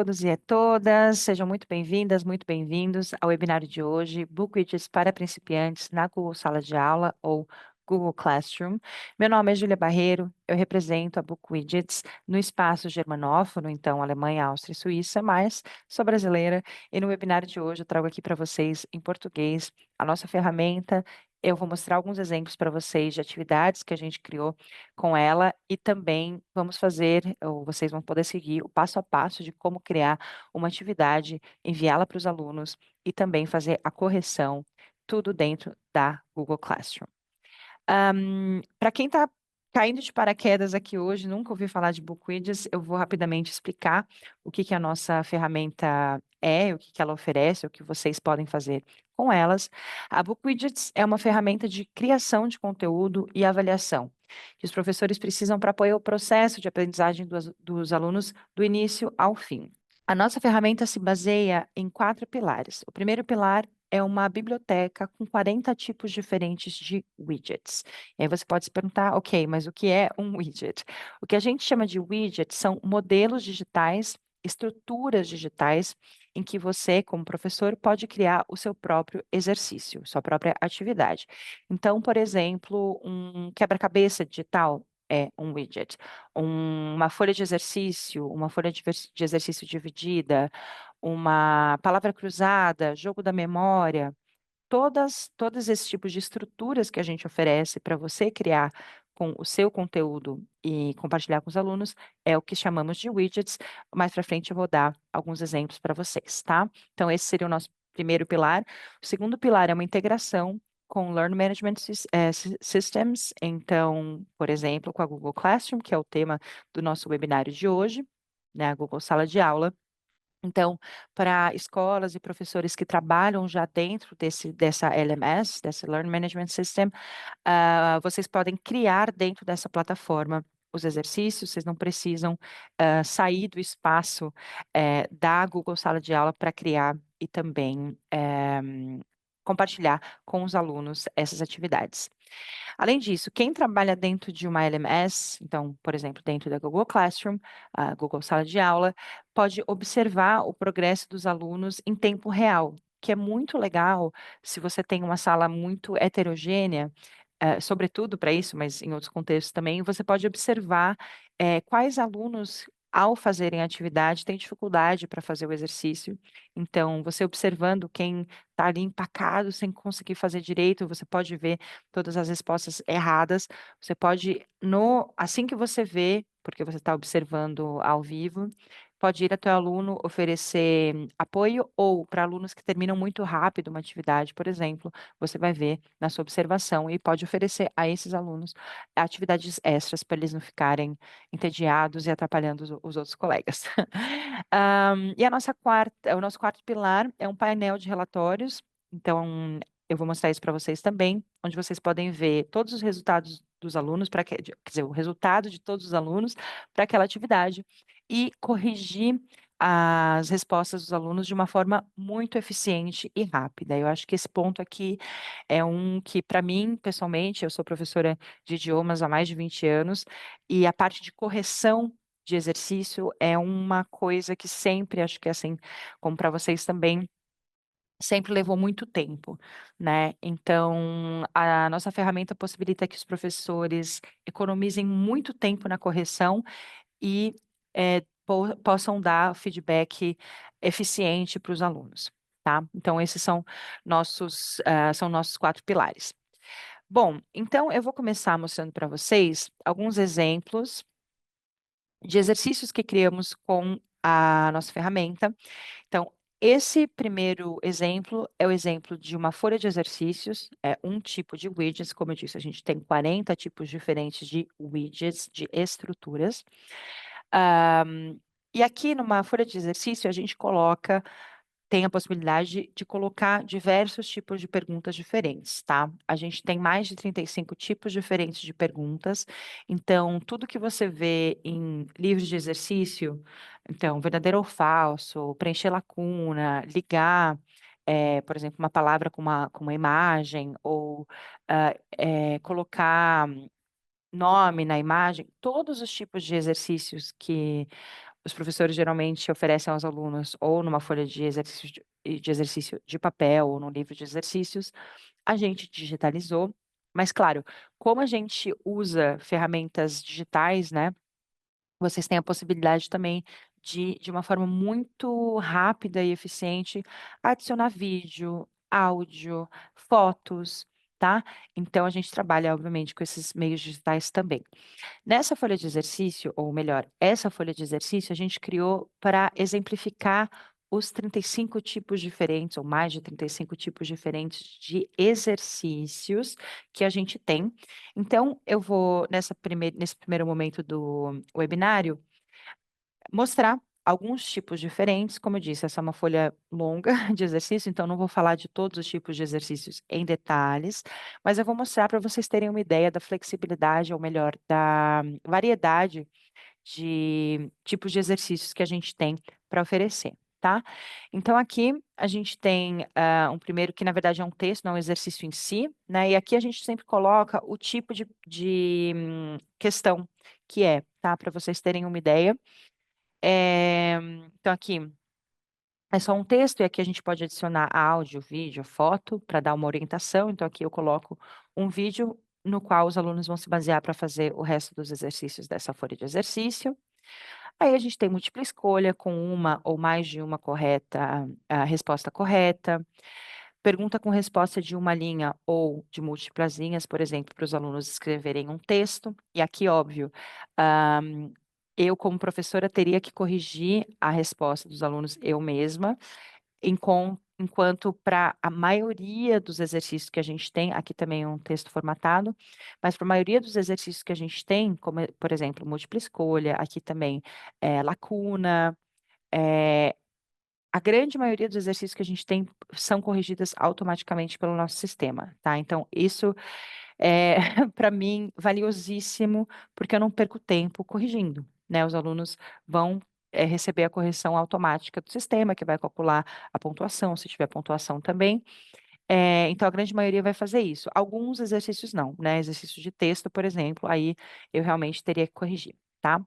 todos e a todas, sejam muito bem-vindas, muito bem-vindos ao webinário de hoje, Book Widgets para principiantes na Google Sala de Aula ou Google Classroom. Meu nome é Júlia Barreiro, eu represento a Book Widgets no espaço germanófono, então Alemanha, Áustria e Suíça, mas sou brasileira e no webinário de hoje eu trago aqui para vocês em português a nossa ferramenta. Eu vou mostrar alguns exemplos para vocês de atividades que a gente criou com ela e também vamos fazer, ou vocês vão poder seguir o passo a passo de como criar uma atividade, enviá-la para os alunos e também fazer a correção, tudo dentro da Google Classroom. Para quem está caindo de paraquedas aqui hoje, nunca ouviu falar de BookWidgets, eu vou rapidamente explicar o que que a nossa ferramenta é, o que que ela oferece, o que vocês podem fazer com elas. A BookWidgets é uma ferramenta de criação de conteúdo e avaliação, que os professores precisam para apoiar o processo de aprendizagem dos alunos do início ao fim. A nossa ferramenta se baseia em 4 pilares. O primeiro pilar é uma biblioteca com 40 tipos diferentes de widgets. E aí você pode se perguntar, ok, mas o que é um widget? O que a gente chama de widget são modelos digitais, estruturas digitais, em que você, como professor, pode criar o seu próprio exercício, sua própria atividade. Então, por exemplo, um quebra-cabeça digital é um widget. Uma folha de exercício, uma folha de exercício dividida, uma palavra cruzada, jogo da memória, todos esses tipos de estruturas que a gente oferece para você criar com o seu conteúdo e compartilhar com os alunos é o que chamamos de widgets. Mais para frente eu vou dar alguns exemplos para vocês, tá? Então, esse seria o nosso primeiro pilar. O segundo pilar é uma integração com Learning Management Systems. Então, por exemplo, com a Google Classroom, que é o tema do nosso webinário de hoje, né? A Google Sala de Aula. Então, para escolas e professores que trabalham já dentro dessa LMS, dessa Learning Management System, vocês podem criar dentro dessa plataforma os exercícios, vocês não precisam sair do espaço da Google Sala de Aula para criar e também compartilhar com os alunos essas atividades. Além disso, quem trabalha dentro de uma LMS, então, por exemplo, dentro da Google Classroom, a Google Sala de Aula, pode observar o progresso dos alunos em tempo real, que é muito legal se você tem uma sala muito heterogênea, sobretudo para isso, mas em outros contextos também, você pode observar quais alunos, ao fazerem a atividade, têm dificuldade para fazer o exercício. Então, você observando quem está ali empacado sem conseguir fazer direito, você pode ver todas as respostas erradas. Você pode, assim que você vê, porque você está observando ao vivo, pode ir até o aluno oferecer apoio ou para alunos que terminam muito rápido uma atividade, por exemplo, você vai ver na sua observação e pode oferecer a esses alunos atividades extras para eles não ficarem entediados e atrapalhando os outros colegas. E o nosso quarto pilar é um painel de relatórios. Então, eu vou mostrar isso para vocês também, onde vocês podem ver todos os resultados dos alunos, quer dizer, o resultado de todos os alunos para aquela atividade e corrigir as respostas dos alunos de uma forma muito eficiente e rápida. Eu acho que esse ponto aqui é um que, para mim, pessoalmente, eu sou professora de idiomas há mais de 20 anos, e a parte de correção de exercício é uma coisa que sempre, acho que assim, como para vocês também, sempre levou muito tempo, né? Então, a nossa ferramenta possibilita que os professores economizem muito tempo na correção e possam dar feedback eficiente para os alunos, tá? Então, esses são nossos 4 pilares. Bom, então eu vou começar mostrando para vocês alguns exemplos de exercícios que criamos com a nossa ferramenta. Então, esse primeiro exemplo é o exemplo de uma folha de exercícios, é um tipo de widgets, como eu disse, a gente tem 40 tipos diferentes de widgets, de estruturas. E aqui numa folha de exercício, a gente tem a possibilidade de colocar diversos tipos de perguntas diferentes, tá? A gente tem mais de 35 tipos diferentes de perguntas, então tudo que você vê em livros de exercício, então, verdadeiro ou falso, preencher lacuna, ligar, por exemplo, uma palavra com uma imagem, ou colocar nome na imagem, todos os tipos de exercícios que os professores geralmente oferecem aos alunos ou numa folha de exercício de papel ou num livro de exercícios, a gente digitalizou, mas claro, como a gente usa ferramentas digitais, né, vocês têm a possibilidade também de uma forma muito rápida e eficiente, adicionar vídeo, áudio, fotos, tá? Então a gente trabalha, obviamente, com esses meios digitais também. Nessa folha de exercício, ou melhor, essa folha de exercício a gente criou para exemplificar os 35 tipos diferentes, ou mais de 35 tipos diferentes de exercícios que a gente tem. Então, eu vou, nesse primeiro momento do webinário, mostrar alguns tipos diferentes. Como eu disse, essa é uma folha longa de exercício, então não vou falar de todos os tipos de exercícios em detalhes, mas eu vou mostrar para vocês terem uma ideia da flexibilidade, ou melhor, da variedade de tipos de exercícios que a gente tem para oferecer, tá? Então, aqui a gente tem um primeiro que, na verdade, é um texto, não é um exercício em si, né? E aqui a gente sempre coloca o tipo de questão que é, tá? Para vocês terem uma ideia. Então, aqui é só um texto, e aqui a gente pode adicionar áudio, vídeo, foto, para dar uma orientação. Então, aqui eu coloco um vídeo no qual os alunos vão se basear para fazer o resto dos exercícios dessa folha de exercício. Aí a gente tem múltipla escolha com uma ou mais de uma correta, a resposta correta. Pergunta com resposta de uma linha ou de múltiplas linhas, por exemplo, para os alunos escreverem um texto. E aqui, óbvio, eu, como professora, teria que corrigir a resposta dos alunos eu mesma, enquanto para a maioria dos exercícios que a gente tem, aqui também é um texto formatado, mas para a maioria dos exercícios que a gente tem, como, por exemplo, múltipla escolha, aqui também lacuna, eh, a grande maioria dos exercícios que a gente tem são corrigidas automaticamente pelo nosso sistema, tá? Então, isso é, para mim, valiosíssimo, porque eu não perco tempo corrigindo, né? Os alunos vão receber a correção automática do sistema, que vai calcular a pontuação, se tiver pontuação também. Então, a grande maioria vai fazer isso. Alguns exercícios não, né? Exercícios de texto, por exemplo, aí eu realmente teria que corrigir, tá?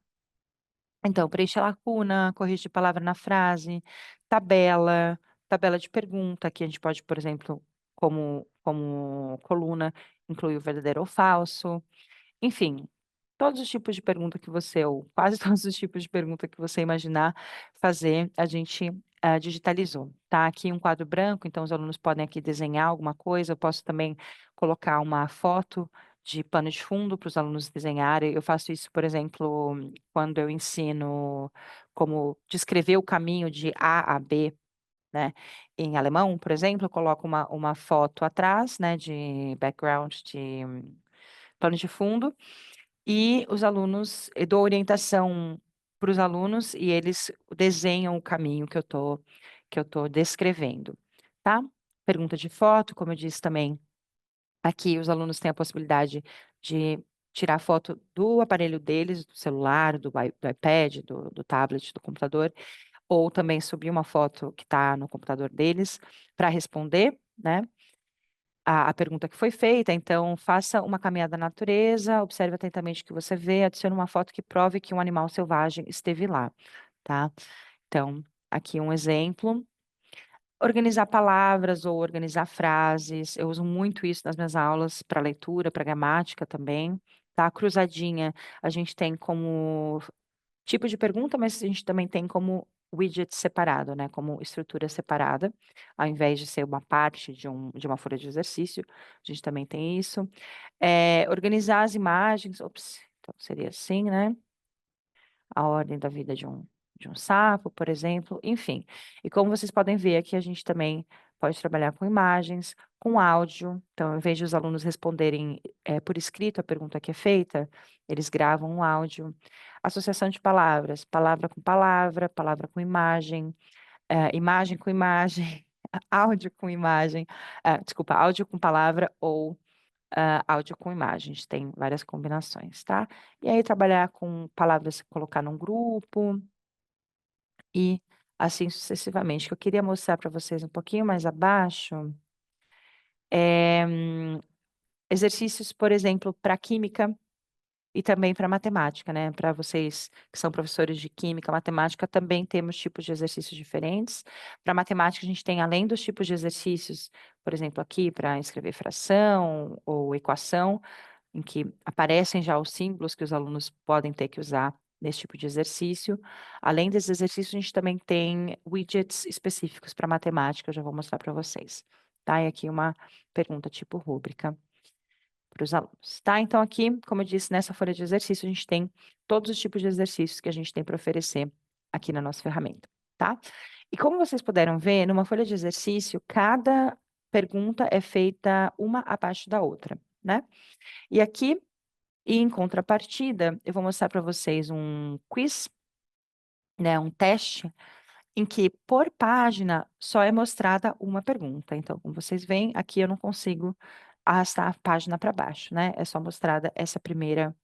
Então, preencher a lacuna, corrigir palavra na frase, tabela, tabela de pergunta, que a gente pode, por exemplo, como coluna, incluir o verdadeiro ou falso. Enfim, todos os tipos de pergunta que você, ou quase todos os tipos de pergunta que você imaginar fazer, a gente digitalizou, tá? Aqui um quadro branco, então os alunos podem aqui desenhar alguma coisa, eu posso também colocar uma foto de pano de fundo para os alunos desenharem. Eu faço isso, por exemplo, quando eu ensino como descrever o caminho de A a B, né? Em alemão, por exemplo, eu coloco uma foto atrás, né, de background, de pano de fundo, e os alunos, eu dou orientação para os alunos e eles desenham o caminho que eu tô descrevendo, tá? Pergunta de foto, como eu disse também, aqui os alunos têm a possibilidade de tirar foto do aparelho deles, do celular, do iPad, do tablet, do computador, ou também subir uma foto que está no computador deles para responder, né? A pergunta que foi feita, então faça uma caminhada na natureza, observe atentamente o que você vê, adicione uma foto que prove que um animal selvagem esteve lá, tá? Então, aqui um exemplo. Organizar palavras ou organizar frases, eu uso muito isso nas minhas aulas para leitura, para gramática também, tá? Cruzadinha, a gente tem como tipo de pergunta, mas a gente também tem como widget separado, né? Como estrutura separada, ao invés de ser uma parte de uma folha de exercício, a gente também tem isso. Organizar as imagens, ops, então seria assim, né? A ordem da vida de um sapo, por exemplo, enfim. E como vocês podem ver aqui, a gente também pode trabalhar com imagens, com áudio. Então, em vez de os alunos responderem por escrito a pergunta que é feita, eles gravam um áudio. Associação de palavras, palavra com imagem, imagem com imagem, áudio com imagem, desculpa, áudio com palavra ou áudio com imagens, tem várias combinações, tá? E aí trabalhar com palavras, colocar num grupo e assim sucessivamente. O que eu queria mostrar para vocês um pouquinho mais abaixo é exercícios, por exemplo, para química. e também para matemática, né? Para vocês que são professores de química, matemática, também temos tipos de exercícios diferentes. Para matemática, a gente tem, além dos tipos de exercícios, por exemplo, aqui para escrever fração ou equação, em que aparecem já os símbolos que os alunos podem ter que usar nesse tipo de exercício. Além desses exercícios, a gente também tem widgets específicos para matemática, eu já vou mostrar para vocês. Tá? E aqui uma pergunta tipo rúbrica para os alunos, tá? Então, aqui, como eu disse, nessa folha de exercício, a gente tem todos os tipos de exercícios que a gente tem para oferecer aqui na nossa ferramenta, tá? E como vocês puderam ver, numa folha de exercício, cada pergunta é feita uma abaixo da outra, né? E aqui, em contrapartida, eu vou mostrar para vocês um quiz, né, um teste, em que por página só é mostrada uma pergunta. Então, como vocês veem, aqui eu não consigo arrastar a página para baixo, né? É só mostrada essa primeira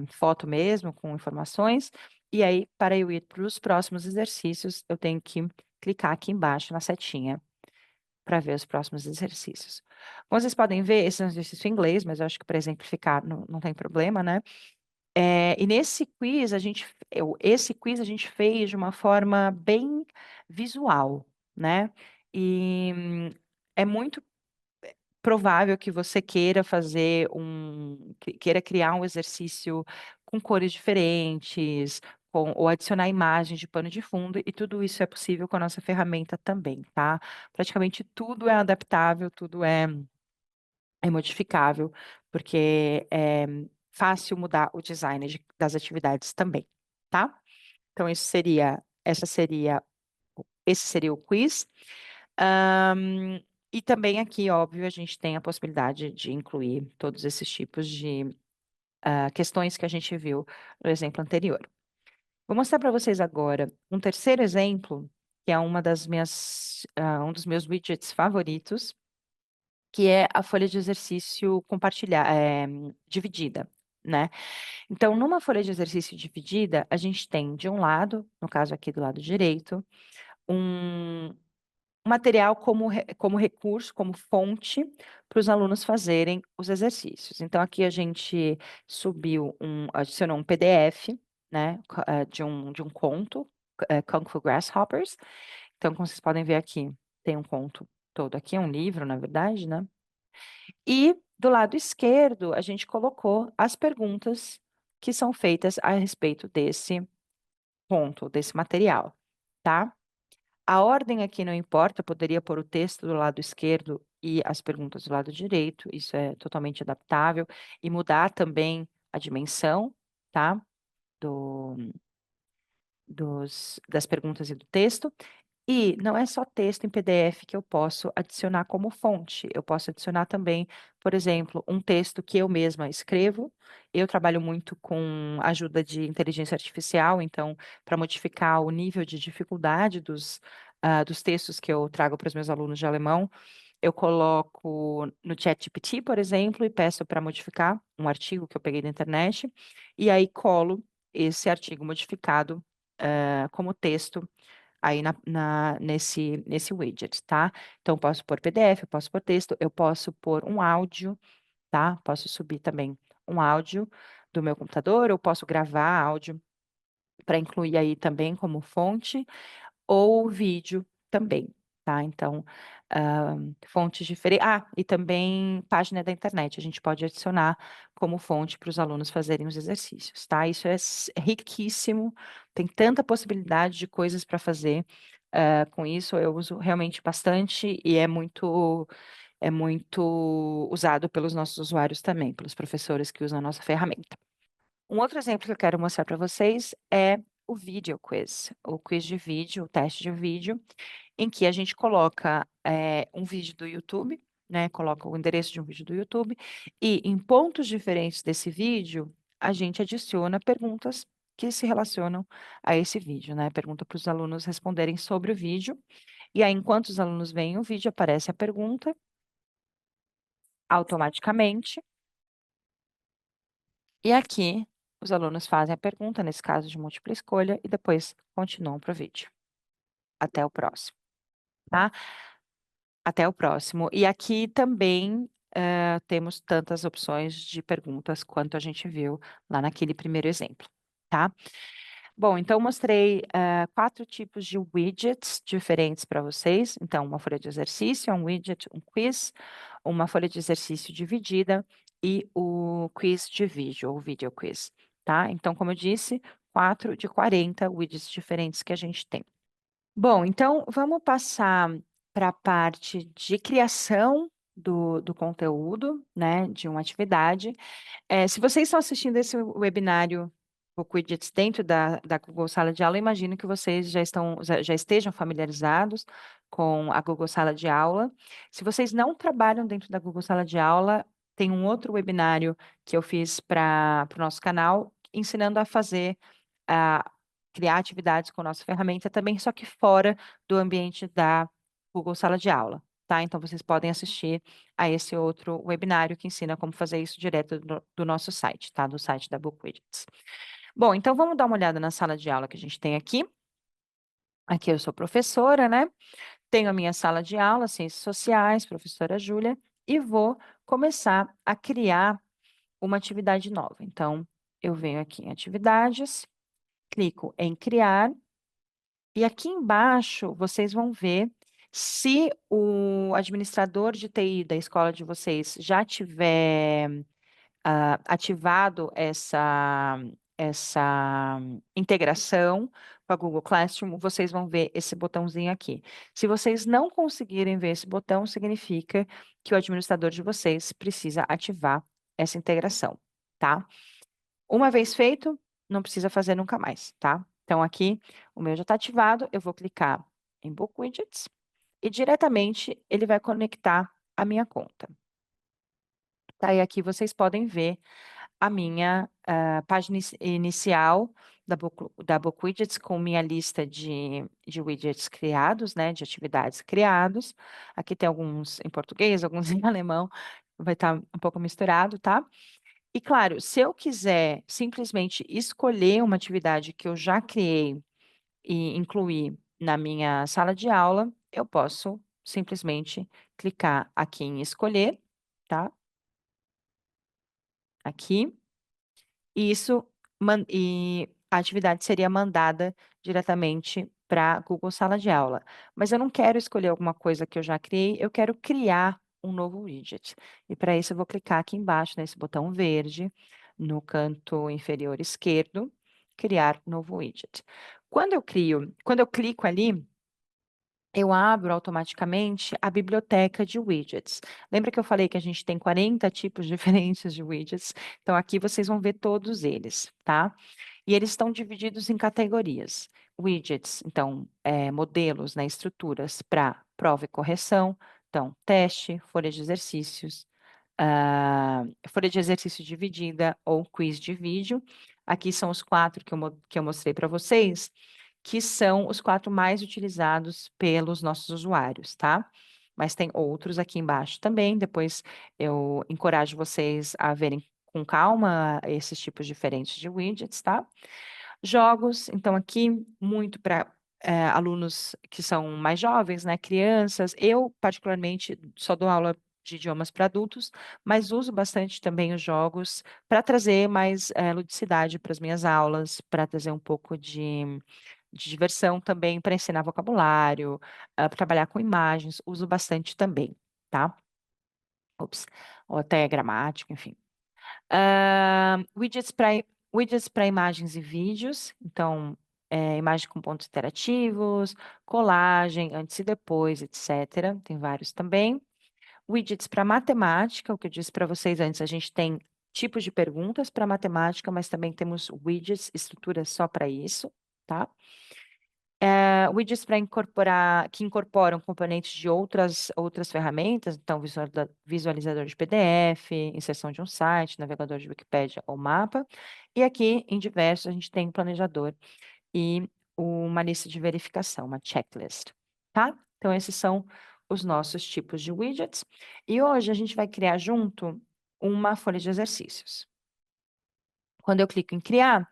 foto mesmo, com informações. E aí, para eu ir para os próximos exercícios, eu tenho que clicar aqui embaixo na setinha para ver os próximos exercícios. Como vocês podem ver, esse é um exercício em inglês, mas eu acho que para exemplificar não tem problema, né? E nesse quiz, esse quiz a gente fez de uma forma bem visual, né? E é muito provável que você queira queira criar um exercício com cores diferentes, ou adicionar imagens de pano de fundo, e tudo isso é possível com a nossa ferramenta também, tá? Praticamente tudo é adaptável, tudo é modificável, porque é fácil mudar o design das atividades também, tá? Então, esse seria o quiz. E também aqui, óbvio, a gente tem a possibilidade de incluir todos esses tipos de questões que a gente viu no exemplo anterior. Vou mostrar para vocês agora um terceiro exemplo, que é um dos meus widgets favoritos, que é a folha de exercício dividida, né? Então, numa folha de exercício dividida, a gente tem, de um lado, no caso aqui do lado direito, um material como recurso, como fonte, para os alunos fazerem os exercícios. Então, aqui a gente adicionou um PDF, né, de um conto, Kung Fu Grasshoppers. Então, como vocês podem ver aqui, tem um conto todo aqui, é um livro, na verdade, né? E do lado esquerdo, a gente colocou as perguntas que são feitas a respeito desse ponto, desse material, tá? A ordem aqui não importa, eu poderia pôr o texto do lado esquerdo e as perguntas do lado direito, isso é totalmente adaptável, e mudar também a dimensão, tá? Do, das perguntas e do texto. E não é só texto em PDF que eu posso adicionar como fonte, eu posso adicionar também, por exemplo, um texto que eu mesma escrevo. Eu trabalho muito com ajuda de inteligência artificial, então, para modificar o nível de dificuldade dos textos que eu trago para os meus alunos de alemão, eu coloco no ChatGPT, por exemplo, e peço para modificar um artigo que eu peguei da internet, e aí colo esse artigo modificado, como texto aí nesse widget, tá? Então, eu posso pôr PDF, eu posso pôr texto, eu posso pôr um áudio, tá? Posso subir também um áudio do meu computador, eu posso gravar áudio para incluir aí também como fonte, ou vídeo também, tá? Então, fontes diferentes. E também página da internet, a gente pode adicionar como fonte para os alunos fazerem os exercícios, tá? Isso é riquíssimo, tem tanta possibilidade de coisas para fazer. Com isso, eu uso realmente bastante e é muito usado pelos nossos usuários também, pelos professores que usam a nossa ferramenta. Um outro exemplo que eu quero mostrar para vocês é o video quiz, o quiz de vídeo, o teste de vídeo, em que a gente coloca um vídeo do YouTube, né? Coloca o endereço de um vídeo do YouTube, e em pontos diferentes desse vídeo, a gente adiciona perguntas que se relacionam a esse vídeo, né? Pergunta para os alunos responderem sobre o vídeo. E aí, enquanto os alunos veem o vídeo, aparece a pergunta automaticamente. E aqui, os alunos fazem a pergunta, nesse caso de múltipla escolha, e depois continuam para o vídeo. Até o próximo, tá? Até o próximo. E aqui também temos tantas opções de perguntas quanto a gente viu lá naquele primeiro exemplo, tá? Bom, então mostrei 4 tipos de widgets diferentes para vocês. Então, uma folha de exercício, um widget, um quiz, uma folha de exercício dividida e o quiz de vídeo, ou video quiz, tá? Então, como eu disse, 4 de 40 widgets diferentes que a gente tem. Bom, então vamos passar para a parte de criação do conteúdo, né, de uma atividade. Se vocês estão assistindo esse webinário, o Quidditch, dentro da Google Sala de Aula, eu imagino que vocês já estejam familiarizados com a Google Sala de Aula. Se vocês não trabalham dentro da Google Sala de Aula, tem um outro webinário que eu fiz para o nosso canal, ensinando a fazer, a criar atividades com a nossa ferramenta também, só que fora do ambiente da Google Sala de Aula, tá? Então, vocês podem assistir a esse outro webinário que ensina como fazer isso direto do nosso site, tá? Do site da BookWidgets. Bom, então vamos dar uma olhada na sala de aula que a gente tem aqui. Aqui eu sou professora, né? Tenho a minha sala de aula, Ciências Sociais, professora Júlia, e vou começar a criar uma atividade nova. Então, eu venho aqui em Atividades, clico em Criar, e aqui embaixo vocês vão ver se o administrador de TI da escola de vocês já tiver ativado essa integração com a Google Classroom, vocês vão ver esse botãozinho aqui. Se vocês não conseguirem ver esse botão, significa que o administrador de vocês precisa ativar essa integração, tá? Uma vez feito, não precisa fazer nunca mais, tá? Então, aqui, o meu já está ativado, eu vou clicar em Book Widgets e diretamente ele vai conectar a minha conta. Tá? E aqui vocês podem ver a minha página inicial da Book Widgets com minha lista de widgets criados, né, de atividades criados. Aqui tem alguns em português, alguns em alemão, vai estar um pouco misturado, tá? E claro, se eu quiser simplesmente escolher uma atividade que eu já criei e incluir na minha sala de aula, eu posso simplesmente clicar aqui em escolher, tá? Aqui. E e a atividade seria mandada diretamente para a Google Sala de Aula. Mas eu não quero escolher alguma coisa que eu já criei, eu quero criar um novo widget. E para isso eu vou clicar aqui embaixo nesse botão verde, no canto inferior esquerdo, criar novo widget. Quando eu clico ali, eu abro automaticamente a biblioteca de widgets. Lembra que eu falei que a gente tem 40 tipos diferentes de widgets? Então, aqui vocês vão ver todos eles, tá? E eles estão divididos em categorias. Widgets, então, modelos, né, estruturas para prova e correção. Então, teste, folha de exercícios, folha de exercício dividida ou quiz de vídeo. Aqui são os 4 que eu mostrei para vocês, que são os 4 mais utilizados pelos nossos usuários, tá? Mas tem outros aqui embaixo também, depois eu encorajo vocês a verem com calma esses tipos diferentes de widgets, tá? Jogos, então aqui muito para alunos que são mais jovens, né, crianças. Eu, particularmente, só dou aula de idiomas para adultos, mas uso bastante também os jogos para trazer mais ludicidade para as minhas aulas, para trazer um pouco de diversão também, para ensinar vocabulário, para trabalhar com imagens, uso bastante também, tá? Ops, ou até gramática, enfim. Widgets para imagens e vídeos, então, imagem com pontos interativos, colagem, antes e depois, etc. Tem vários também. Widgets para matemática, o que eu disse para vocês antes, a gente tem tipos de perguntas para matemática, mas também temos widgets, estruturas só para isso, tá? Widgets para incorporar, que incorporam componentes de outras ferramentas, então visualizador de PDF, inserção de um site, navegador de Wikipédia ou mapa. E aqui, em diversos, a gente tem um planejador e uma lista de verificação, uma checklist, tá? Então, esses são os nossos tipos de widgets. E hoje a gente vai criar junto uma folha de exercícios. Quando eu clico em criar,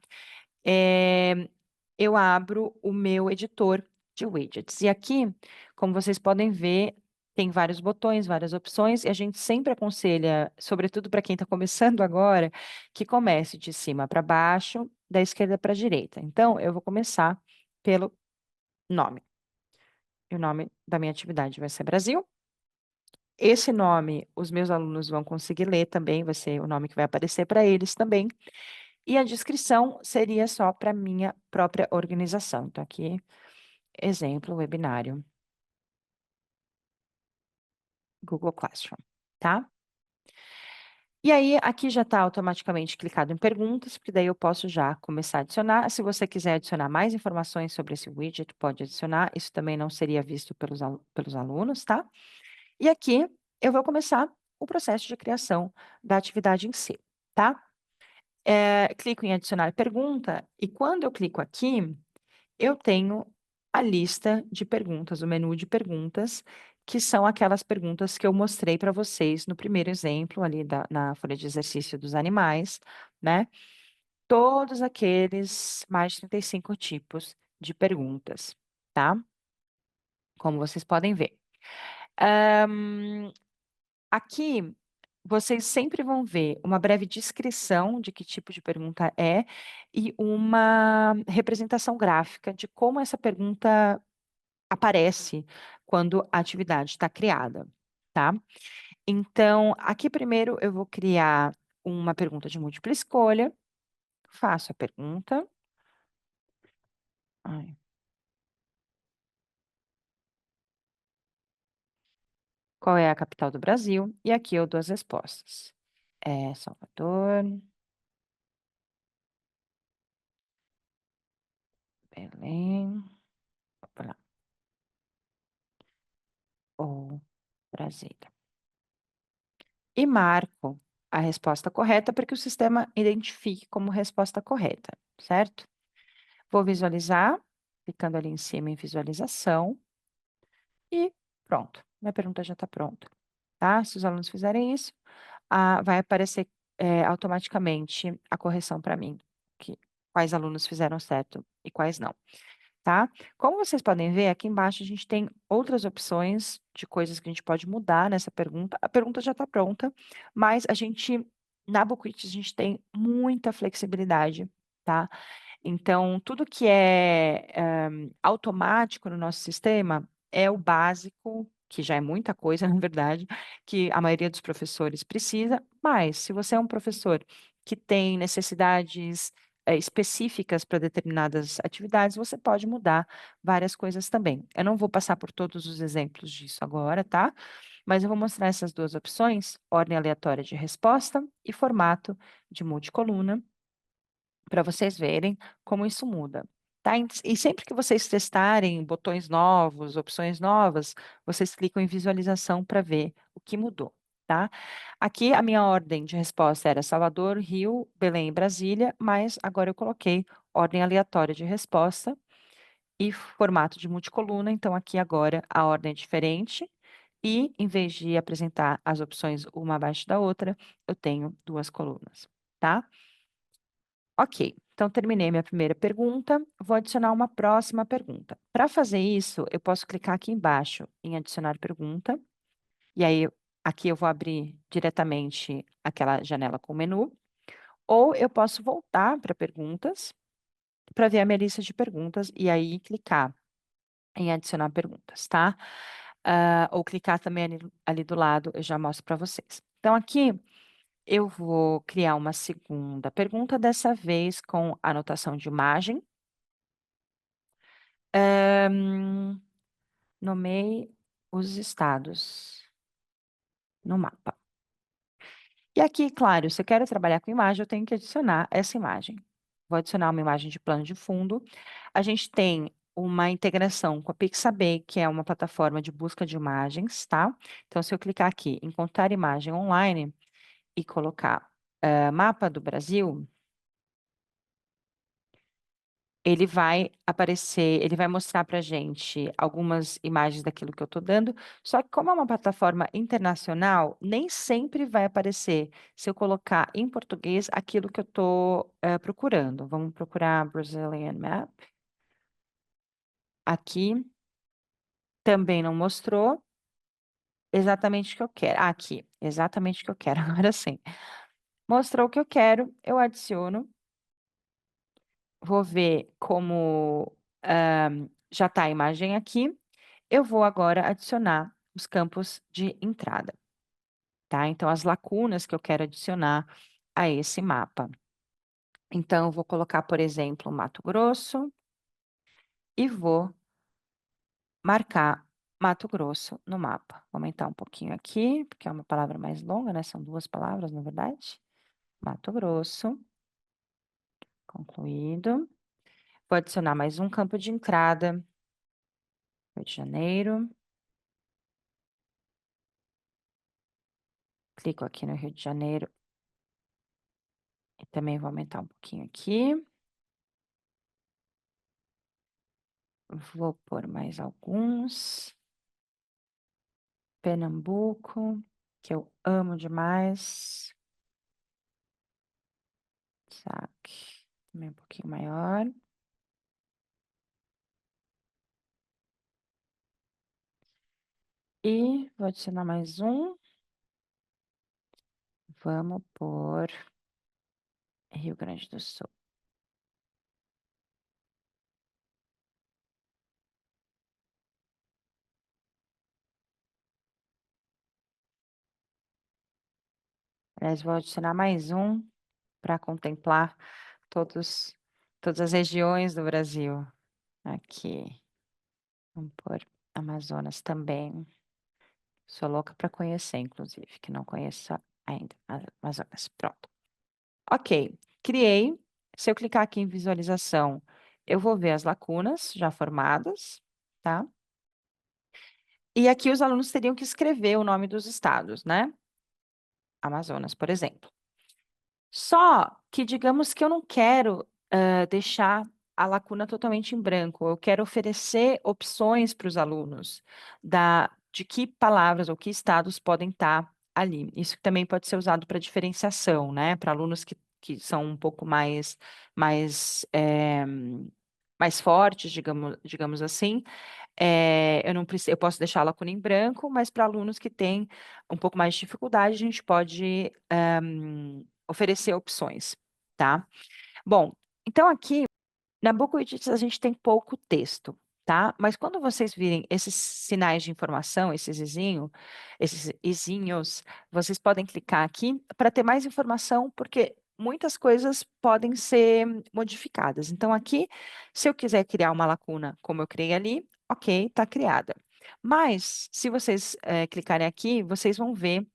eu abro o meu editor de widgets. E aqui, como vocês podem ver, tem vários botões, várias opções, e a gente sempre aconselha, sobretudo para quem está começando agora, que comece de cima para baixo, da esquerda para a direita. Então, eu vou começar pelo nome. E o nome da minha atividade vai ser Brasil. Esse nome, os meus alunos vão conseguir ler também, vai ser o nome que vai aparecer para eles também. E a descrição seria só para minha própria organização. Então, aqui, exemplo, webinário, Google Classroom, tá? E aí, aqui já está automaticamente clicado em perguntas, porque daí eu posso já começar a adicionar. Se você quiser adicionar mais informações sobre esse widget, pode adicionar. Isso também não seria visto pelos alunos, tá? E aqui eu vou começar o processo de criação da atividade em si, tá? Clico em adicionar pergunta, e quando eu clico aqui, eu tenho a lista de perguntas, o menu de perguntas, que são aquelas perguntas que eu mostrei para vocês no primeiro exemplo, ali na folha de exercício dos animais, né? Todos aqueles mais de 35 tipos de perguntas, tá? Como vocês podem ver. Aqui, vocês sempre vão ver uma breve descrição de que tipo de pergunta é e uma representação gráfica de como essa pergunta aparece quando a atividade está criada, tá? Então, aqui primeiro eu vou criar uma pergunta de múltipla escolha, faço a pergunta. Ai, qual é a capital do Brasil? E aqui eu dou as respostas. É Salvador, Belém, opa lá, ou Brasília. E marco a resposta correta para que o sistema identifique como resposta correta, certo? Vou visualizar, clicando ali em cima em visualização, e pronto. Minha pergunta já está pronta, tá? Se os alunos fizerem isso, vai aparecer automaticamente a correção para mim, quais alunos fizeram certo e quais não, tá? Como vocês podem ver, aqui embaixo a gente tem outras opções de coisas que a gente pode mudar nessa pergunta. A pergunta já está pronta, mas na Bookit, a gente tem muita flexibilidade, tá? Então, tudo que é automático no nosso sistema é o básico, que já é muita coisa, na verdade, que a maioria dos professores precisa, mas se você é um professor que tem necessidades específicas para determinadas atividades, você pode mudar várias coisas também. Eu não vou passar por todos os exemplos disso agora, tá? Mas eu vou mostrar essas duas opções, ordem aleatória de resposta e formato de multicoluna, para vocês verem como isso muda. Tá? E sempre que vocês testarem botões novos, opções novas, vocês clicam em visualização para ver o que mudou. Tá? Aqui a minha ordem de resposta era Salvador, Rio, Belém e Brasília, mas agora eu coloquei ordem aleatória de resposta e formato de multicoluna, então aqui agora a ordem é diferente e em vez de apresentar as opções uma abaixo da outra, eu tenho duas colunas, tá? Ok, então terminei minha primeira pergunta, vou adicionar uma próxima pergunta. Para fazer isso, eu posso clicar aqui embaixo em adicionar pergunta, e aí aqui eu vou abrir diretamente aquela janela com o menu, ou eu posso voltar para perguntas, para ver a minha lista de perguntas, e aí clicar em adicionar perguntas, tá? Ou clicar também ali do lado, eu já mostro para vocês. Então aqui eu vou criar uma segunda pergunta, dessa vez com anotação de imagem. Nomeie os estados no mapa. E aqui, claro, se eu quero trabalhar com imagem, eu tenho que adicionar essa imagem. Vou adicionar uma imagem de plano de fundo. A gente tem uma integração com a Pixabay, que é uma plataforma de busca de imagens, tá? Então, se eu clicar aqui, encontrar imagem online e colocar mapa do Brasil, ele vai aparecer, ele vai mostrar para a gente algumas imagens daquilo que eu estou dando, só que como é uma plataforma internacional, nem sempre vai aparecer se eu colocar em português aquilo que eu estou procurando. Vamos procurar Brazilian Map. Aqui também não mostrou. exatamente o que eu quero. Ah, aqui, exatamente o que eu quero, agora sim. Mostrou o que eu quero, eu adiciono. Vou ver como já está a imagem aqui. Eu vou agora adicionar os campos de entrada, tá? Então, as lacunas que eu quero adicionar a esse mapa. Então, eu vou colocar, por exemplo, Mato Grosso e vou marcar Mato Grosso no mapa. Vou aumentar um pouquinho aqui, porque é uma palavra mais longa, né? São duas palavras, na verdade. Mato Grosso, concluído. Vou adicionar mais um campo de entrada, Rio de Janeiro. Clico aqui no Rio de Janeiro e também vou aumentar um pouquinho aqui. Vou pôr mais alguns. Pernambuco, que eu amo demais. Saque, também um pouquinho maior. E vou adicionar mais um. Vamos por Rio Grande do Sul. Aliás, vou adicionar mais um para contemplar todas as regiões do Brasil. Aqui. Vamos por Amazonas também. Sou louca para conhecer, inclusive, que não conheço ainda Amazonas. Pronto. Ok, criei. Se eu clicar aqui em visualização, eu vou ver as lacunas já formadas, tá? E aqui os alunos teriam que escrever o nome dos estados, né? Amazonas, por exemplo. Só que digamos que eu não quero deixar a lacuna totalmente em branco. Eu quero oferecer opções para os alunos de que palavras ou que estados podem estar ali. Isso também pode ser usado para diferenciação, né? Para alunos que são um pouco mais fortes, digamos assim. Eu não preciso, eu posso deixar a lacuna em branco, mas para alunos que têm um pouco mais de dificuldade, a gente pode oferecer opções, tá? Bom, então aqui na BookWidgets a gente tem pouco texto, tá? Mas quando vocês virem esses sinais de informação, esses izinhos, vocês podem clicar aqui para ter mais informação, porque muitas coisas podem ser modificadas. Então aqui, se eu quiser criar uma lacuna como eu criei ali, ok, está criada. Mas, se vocês clicarem aqui, vocês vão ver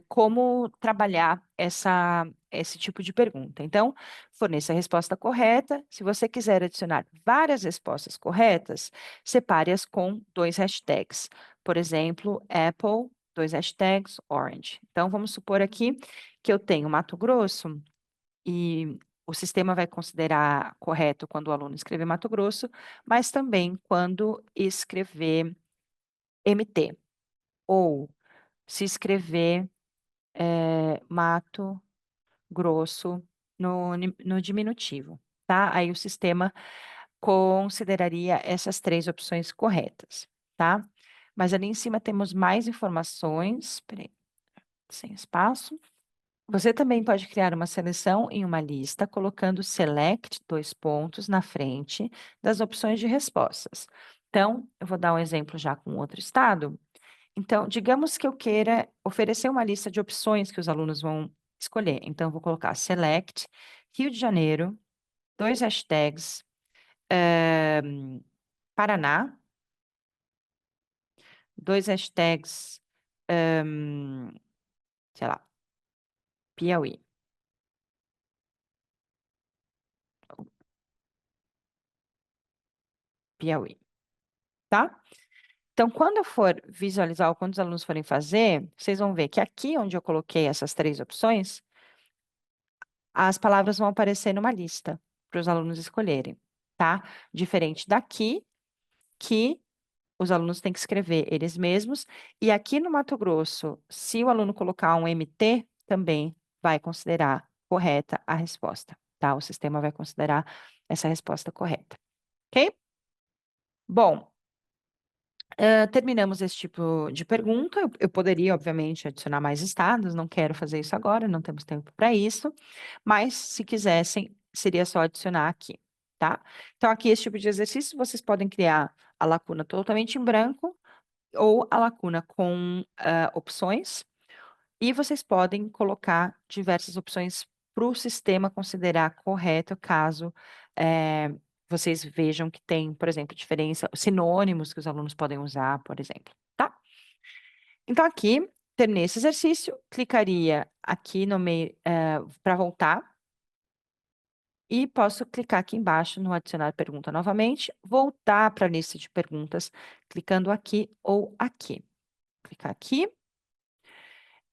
como trabalhar esse tipo de pergunta. Então, forneça a resposta correta. Se você quiser adicionar várias respostas corretas, separe-as com dois hashtags. Por exemplo, Apple, dois hashtags, Orange. Então, vamos supor aqui que eu tenho Mato Grosso e o sistema vai considerar correto quando o aluno escrever Mato Grosso, mas também quando escrever MT, ou se escrever Mato Grosso no diminutivo, tá? Aí o sistema consideraria essas três opções corretas, tá? Mas ali em cima temos mais informações, peraí, sem espaço. Você também pode criar uma seleção em uma lista, colocando select, dois pontos, na frente das opções de respostas. Então, eu vou dar um exemplo já com outro estado. Então, digamos que eu queira oferecer uma lista de opções que os alunos vão escolher. Então, eu vou colocar select, Rio de Janeiro, dois hashtags, eh, Paraná, dois hashtags, eh, sei lá, Piauí, Piauí, tá? Então, quando eu for visualizar ou quando os alunos forem fazer, vocês vão ver que aqui onde eu coloquei essas três opções, as palavras vão aparecer numa lista para os alunos escolherem, tá? Diferente daqui, que os alunos têm que escrever eles mesmos. E aqui no Mato Grosso, se o aluno colocar um MT, também vai considerar correta a resposta, tá? O sistema vai considerar essa resposta correta, ok? Bom, Terminamos esse tipo de pergunta. Eu poderia, obviamente, adicionar mais estados, não quero fazer isso agora, não temos tempo para isso, mas se quisessem, seria só adicionar aqui, tá? Então, aqui, esse tipo de exercício, vocês podem criar a lacuna totalmente em branco ou a lacuna com opções, e vocês podem colocar diversas opções para o sistema considerar correto, caso vocês vejam que tem, por exemplo, diferença, sinônimos que os alunos podem usar, por exemplo, tá? Então, aqui, terminei esse exercício, clicaria aqui no meio para voltar, e posso clicar aqui embaixo no adicionar pergunta novamente, voltar para a lista de perguntas, clicando aqui ou aqui. Clicar aqui.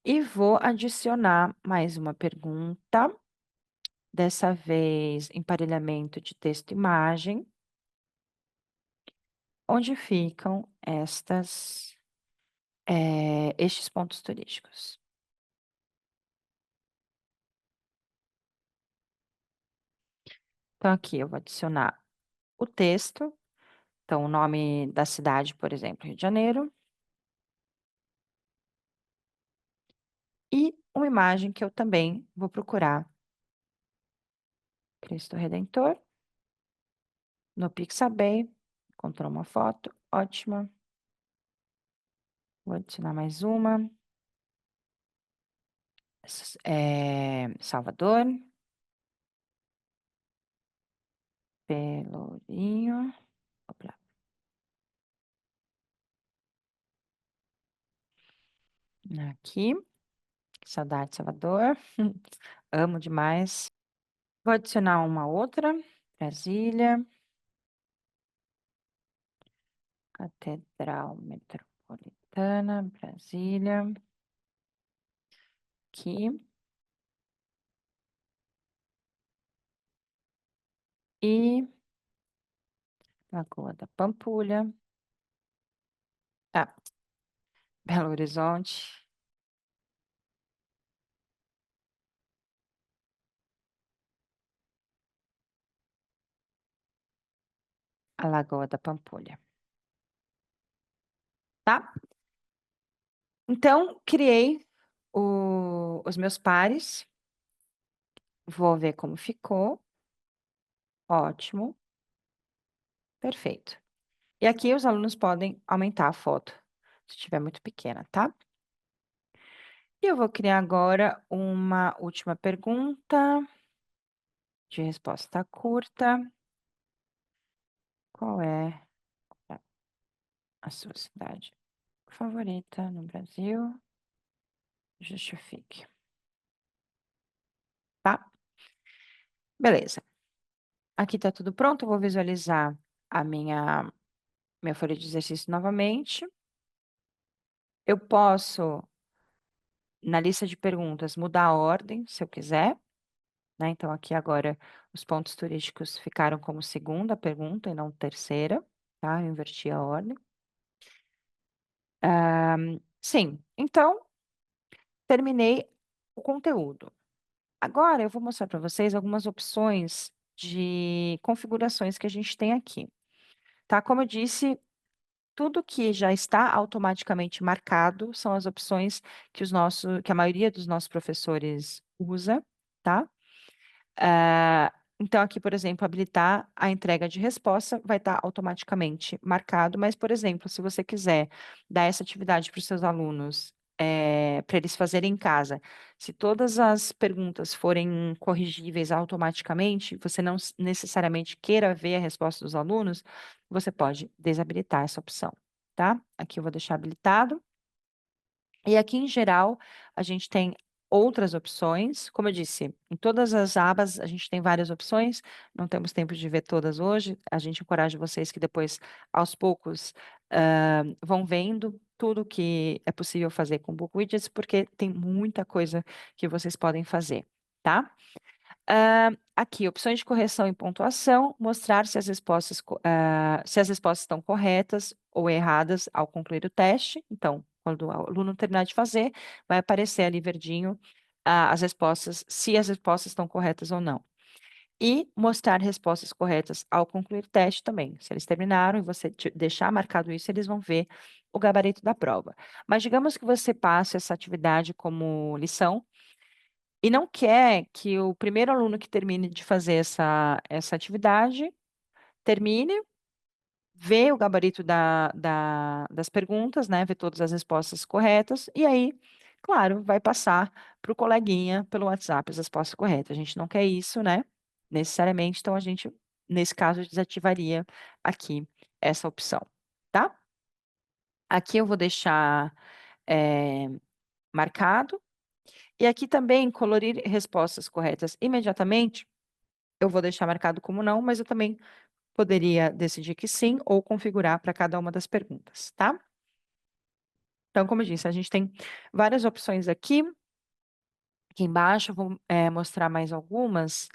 E vou adicionar mais uma pergunta, dessa vez emparelhamento de texto e imagem, onde ficam estes pontos turísticos. Então, aqui eu vou adicionar o texto, então o nome da cidade, por exemplo, Rio de Janeiro, e uma imagem que eu também vou procurar, Cristo Redentor, no Pixabay, encontrou uma foto, ótima. Vou adicionar mais uma. Salvador, Pelourinho, opla, aqui, saudade de Salvador, amo demais. Vou adicionar uma outra, Brasília, Catedral Metropolitana, Brasília, aqui, e Lagoa da Pampulha, ah, Belo Horizonte, a Lagoa da Pampulha, tá? Então, criei os meus pares, vou ver como ficou, ótimo, perfeito. E aqui os alunos podem aumentar a foto, se estiver muito pequena, tá? E eu vou criar agora uma última pergunta de resposta curta. Qual é a sua cidade favorita no Brasil? Justifique. Tá? Beleza. Aqui tá tudo pronto, eu vou visualizar a minha folha de exercício novamente. Eu posso, na lista de perguntas, mudar a ordem, se eu quiser, né? Então, aqui agora, os pontos turísticos ficaram como segunda pergunta e não terceira, tá? Eu inverti a ordem. Sim, então, terminei o conteúdo. Agora, eu vou mostrar para vocês algumas opções de configurações que a gente tem aqui, tá? Como eu disse, tudo que já está automaticamente marcado são as opções que a maioria dos nossos professores usa, tá? Então, aqui, por exemplo, habilitar a entrega de resposta vai estar automaticamente marcado, mas, por exemplo, se você quiser dar essa atividade para os seus alunos, para eles fazerem em casa, se todas as perguntas forem corrigíveis automaticamente, você não necessariamente queira ver a resposta dos alunos, você pode desabilitar essa opção, tá? Aqui eu vou deixar habilitado. E aqui, em geral, a gente tem outras opções. Como eu disse, em todas as abas a gente tem várias opções, não temos tempo de ver todas hoje. A gente encoraja vocês que depois, aos poucos, vão vendo tudo que é possível fazer com o Book Widgets, porque tem muita coisa que vocês podem fazer, tá? Aqui, opções de correção e pontuação, mostrar se as respostas estão corretas ou erradas ao concluir o teste. Então, quando o aluno terminar de fazer, vai aparecer ali verdinho as respostas, se as respostas estão corretas ou não. e mostrar respostas corretas ao concluir o teste também. Se eles terminaram e você deixar marcado isso, eles vão ver o gabarito da prova. Mas digamos que você passe essa atividade como lição e não quer que o primeiro aluno que termine de fazer essa atividade termine, vê o gabarito das perguntas, né? Vê todas as respostas corretas, e aí, claro, vai passar para o coleguinha pelo WhatsApp as respostas corretas. A gente não quer isso, né? Necessariamente, então a gente, nesse caso, desativaria aqui essa opção, tá? Aqui eu vou deixar marcado, e aqui também colorir respostas corretas imediatamente. Eu vou deixar marcado como não, mas eu também poderia decidir que sim ou configurar para cada uma das perguntas, tá? Então, como eu disse, a gente tem várias opções aqui. Aqui embaixo, eu vou mostrar mais algumas.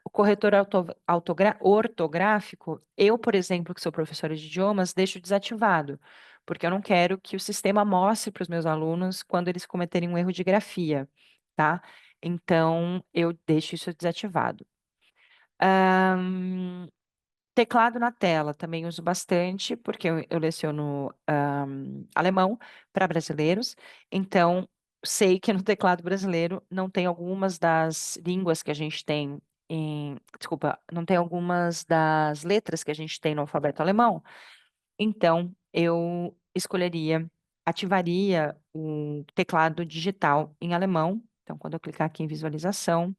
O corretor ortográfico, eu, por exemplo, que sou professora de idiomas, deixo desativado, porque eu não quero que o sistema mostre para os meus alunos quando eles cometerem um erro de grafia, tá? Então, eu deixo isso desativado. Teclado na tela, também uso bastante, porque eu leciono alemão para brasileiros, então sei que no teclado brasileiro não tem algumas das línguas que a gente tem desculpa, não tem algumas das letras que a gente tem no alfabeto alemão, então eu ativaria o teclado digital em alemão, então quando eu clicar aqui em visualização,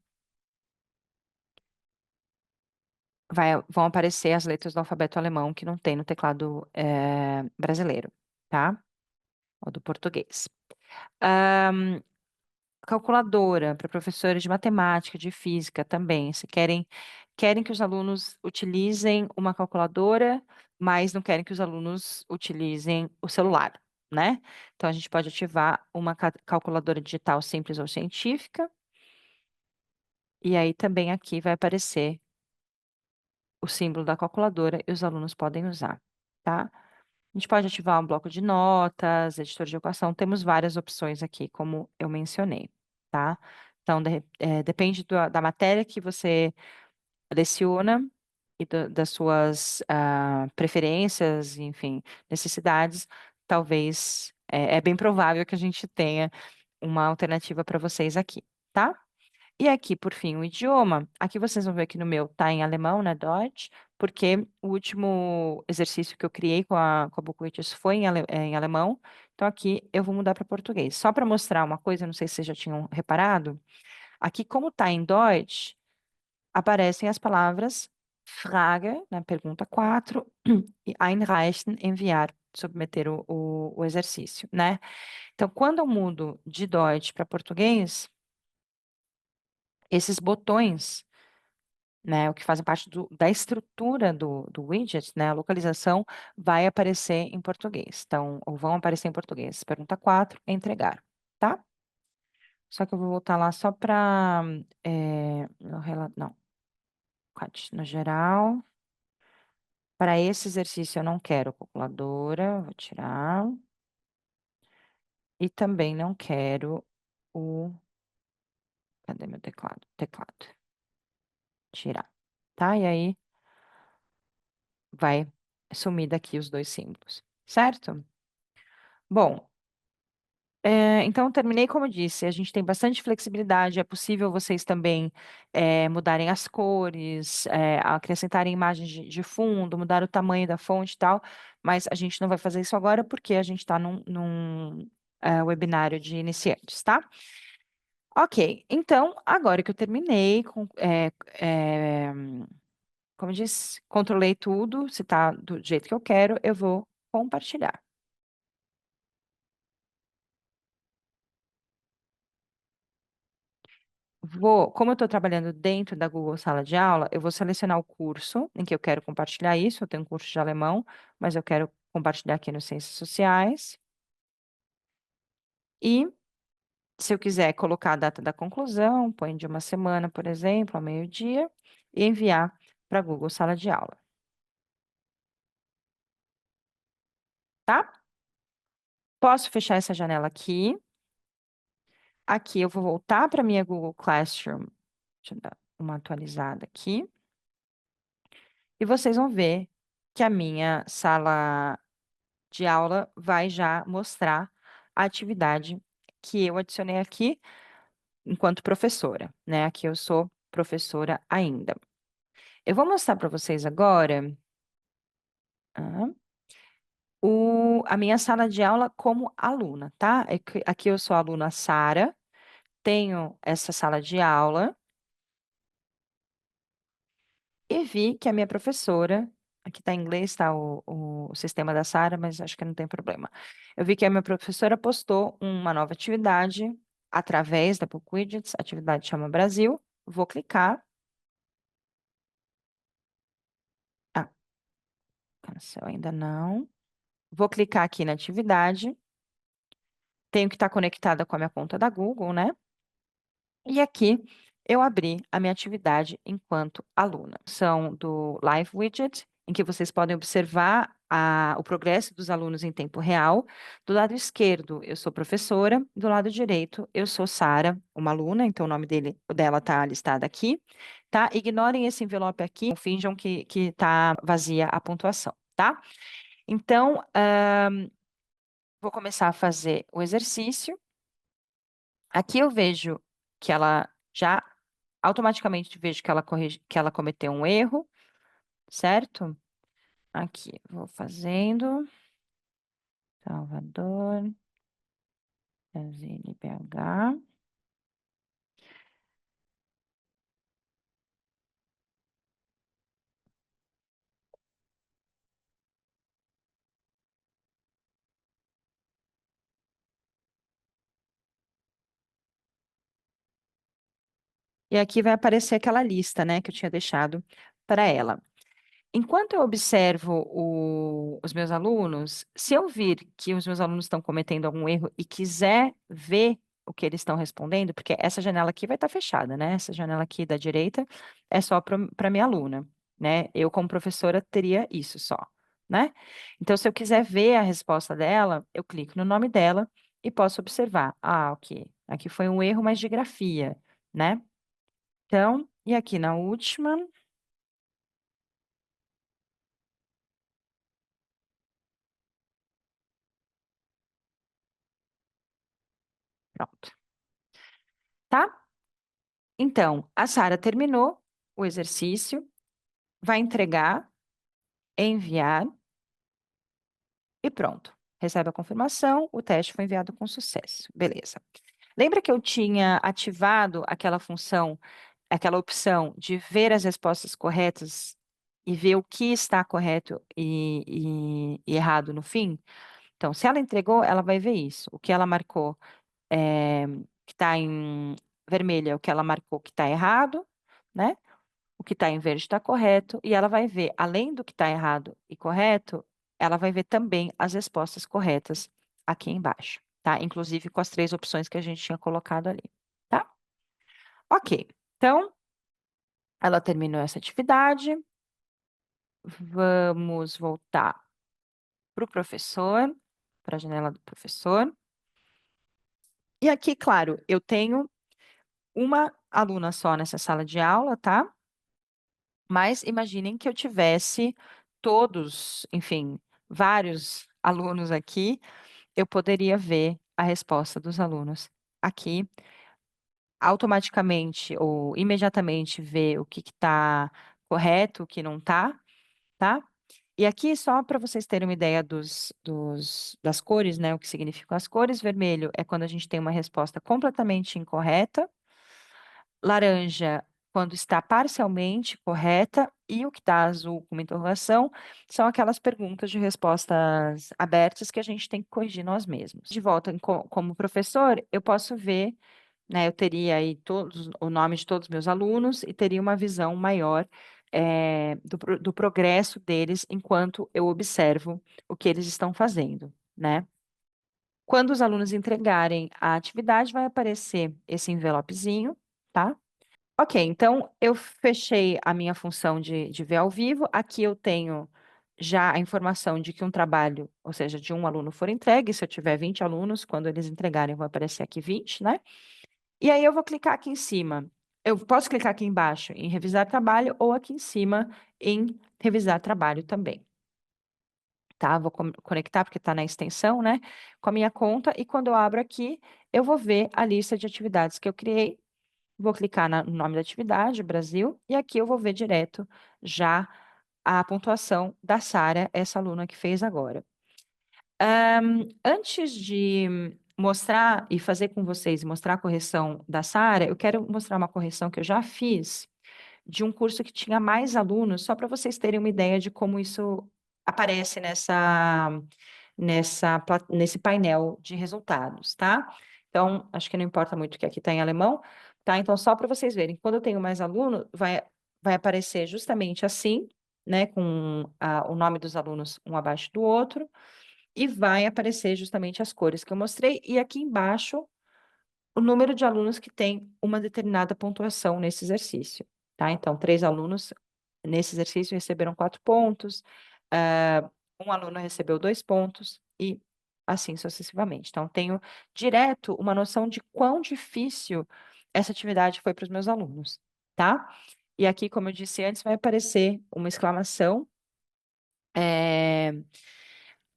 vão aparecer as letras do alfabeto alemão que não tem no teclado brasileiro, tá? Ou do português. Ahn, Calculadora para professores de matemática, de física também. Se querem que os alunos utilizem uma calculadora, mas não querem que os alunos utilizem o celular, né? Então a gente pode ativar uma calculadora digital simples ou científica. E aí também aqui vai aparecer o símbolo da calculadora e os alunos podem usar, tá? A gente pode ativar um bloco de notas, editor de equação, temos várias opções aqui, como eu mencionei, tá? Então, depende da matéria que você leciona e das suas preferências, enfim, necessidades, talvez, é bem provável que a gente tenha uma alternativa para vocês aqui, tá? E aqui, por fim, o idioma. Aqui vocês vão ver que no meu tá em alemão, né, Deutsch, porque o último exercício que eu criei com a Bookwichers foi em alemão. Então aqui eu vou mudar para português. Só para mostrar uma coisa, não sei se vocês já tinham reparado, aqui como tá em Deutsch, aparecem as palavras Frage, na pergunta 4, e einreichen, enviar, submeter o exercício, né? Então, quando eu mudo de Deutsch para português, esses botões, né, o que fazem parte da estrutura do widget, né, a localização vai aparecer em português. Então, ou vão aparecer em português. Pergunta 4, entregar, tá? Só que eu vou voltar lá só para, não, no geral. Para esse exercício eu não quero calculadora, vou tirar. E também não quero o, cadê meu teclado? Teclado, tirar, tá? E aí vai sumir daqui os dois símbolos, certo? Bom, então terminei como eu disse, a gente tem bastante flexibilidade, é possível vocês também mudarem as cores, acrescentarem imagens de fundo, mudar o tamanho da fonte e tal, mas a gente não vai fazer isso agora porque a gente está num webinário de iniciantes, tá? Ok, então agora que eu terminei, como eu disse, controlei tudo, se está do jeito que eu quero, eu vou compartilhar. Como eu estou trabalhando dentro da Google Sala de Aula, eu vou selecionar o curso em que eu quero compartilhar isso. Eu tenho um curso de alemão, mas eu quero compartilhar aqui no Ciências Sociais. E, se eu quiser colocar a data da conclusão, põe de uma semana, por exemplo, ao meio-dia, e enviar para a Google Sala de Aula, tá? Posso fechar essa janela aqui. Aqui eu vou voltar para a minha Google Classroom. Deixa eu dar. uma atualizada aqui. E vocês vão ver que a minha sala de aula vai já mostrar a atividade que eu adicionei aqui enquanto professora, né? Aqui eu sou professora ainda. Eu vou mostrar para vocês agora ah, a minha sala de aula como aluna, tá? Aqui eu sou a aluna Sara, tenho essa sala de aula e vi que a minha professora, aqui está em inglês, está o sistema da Sara, mas acho que não tem problema. Eu vi que a minha professora postou uma nova atividade através da Book Widgets, a atividade chama Brasil. Vou clicar. Ah, cancel ainda não. Vou clicar aqui na atividade. Tenho que estar conectada com a minha conta da Google, né? E aqui eu abri a minha atividade enquanto aluna. São do Live Widget, em que vocês podem observar o progresso dos alunos em tempo real. Do lado esquerdo, eu sou professora. Do lado direito, eu sou Sara, uma aluna, então o nome dela está listado aqui. Tá? Ignorem esse envelope aqui, finjam que está vazia a pontuação, tá? Então, vou começar a fazer o exercício. Aqui eu vejo que ela já automaticamente vejo que ela cometeu um erro, certo? Aqui, vou fazendo. Salvador, Brasília, BH. E aqui vai aparecer aquela lista, né, que eu tinha deixado para ela. Enquanto eu observo os meus alunos, se eu vir que os meus alunos estão cometendo algum erro e quiser ver o que eles estão respondendo, porque essa janela aqui vai estar fechada, né? Essa janela aqui da direita é só para minha aluna, né? Eu, como professora, teria isso só, né? Então, se eu quiser ver a resposta dela, eu clico no nome dela e posso observar. Ah, ok. Aqui foi um erro, mas de grafia, né? Então, e aqui na última. Pronto. Tá? Então, a Sara terminou o exercício, vai entregar, enviar e pronto. Recebe a confirmação, o teste foi enviado com sucesso. Beleza. Lembra que eu tinha ativado aquela função, aquela opção de ver as respostas corretas e ver o que está correto e errado no fim? Então, se ela entregou, ela vai ver isso. O que ela marcou que está em vermelho é o que ela marcou que está errado, né? O que está em verde está correto, e ela vai ver, além do que está errado e correto, ela vai ver também as respostas corretas aqui embaixo, tá? Inclusive com as três opções que a gente tinha colocado ali, tá? Ok, então, ela terminou essa atividade, vamos voltar para o professor, para a janela do professor. E aqui, claro, eu tenho uma aluna só nessa sala de aula, tá? Mas imaginem que eu tivesse todos, enfim, vários alunos aqui, eu poderia ver a resposta dos alunos aqui, automaticamente ou imediatamente ver o que está correto, o que não está, tá? E aqui, só para vocês terem uma ideia das cores, né? O que significam as cores, vermelho é quando a gente tem uma resposta completamente incorreta, laranja quando está parcialmente correta, e o que está azul com uma interrogação são aquelas perguntas de respostas abertas que a gente tem que corrigir nós mesmos. De volta, como professor, eu posso ver, né, eu teria aí o nome de todos os meus alunos e teria uma visão maior do progresso deles enquanto eu observo o que eles estão fazendo, né? Quando os alunos entregarem a atividade, vai aparecer esse envelopezinho, tá? Ok, então eu fechei a minha função de ver ao vivo. Aqui eu tenho já a informação de que um trabalho, ou seja, de um aluno for entregue. Se eu tiver 20 alunos, quando eles entregarem, vai aparecer aqui 20, né? E aí eu vou clicar aqui em cima. Eu posso clicar aqui embaixo em revisar trabalho ou aqui em cima em revisar trabalho também. Tá? Vou conectar porque está na extensão, né? Com a minha conta e quando eu abro aqui, eu vou ver a lista de atividades que eu criei. Vou clicar no nome da atividade, Brasil, e aqui eu vou ver direto já a pontuação da Sara, essa aluna que fez agora. Antes de mostrar e fazer com vocês, mostrar a correção da Sara, eu quero mostrar uma correção que eu já fiz de um curso que tinha mais alunos, só para vocês terem uma ideia de como isso aparece nesse painel de resultados, tá? Então, acho que não importa muito que aqui está em alemão, tá? Então, só para vocês verem, quando eu tenho mais aluno, vai aparecer justamente assim, né, com o nome dos alunos um abaixo do outro, e vai aparecer justamente as cores que eu mostrei, e aqui embaixo o número de alunos que tem uma determinada pontuação nesse exercício, tá? Então, 3 alunos nesse exercício receberam 4 pontos, um aluno recebeu 2 pontos e assim sucessivamente. Então, tenho direto uma noção de quão difícil essa atividade foi para os meus alunos, tá? E aqui, como eu disse antes, vai aparecer uma exclamação, eh,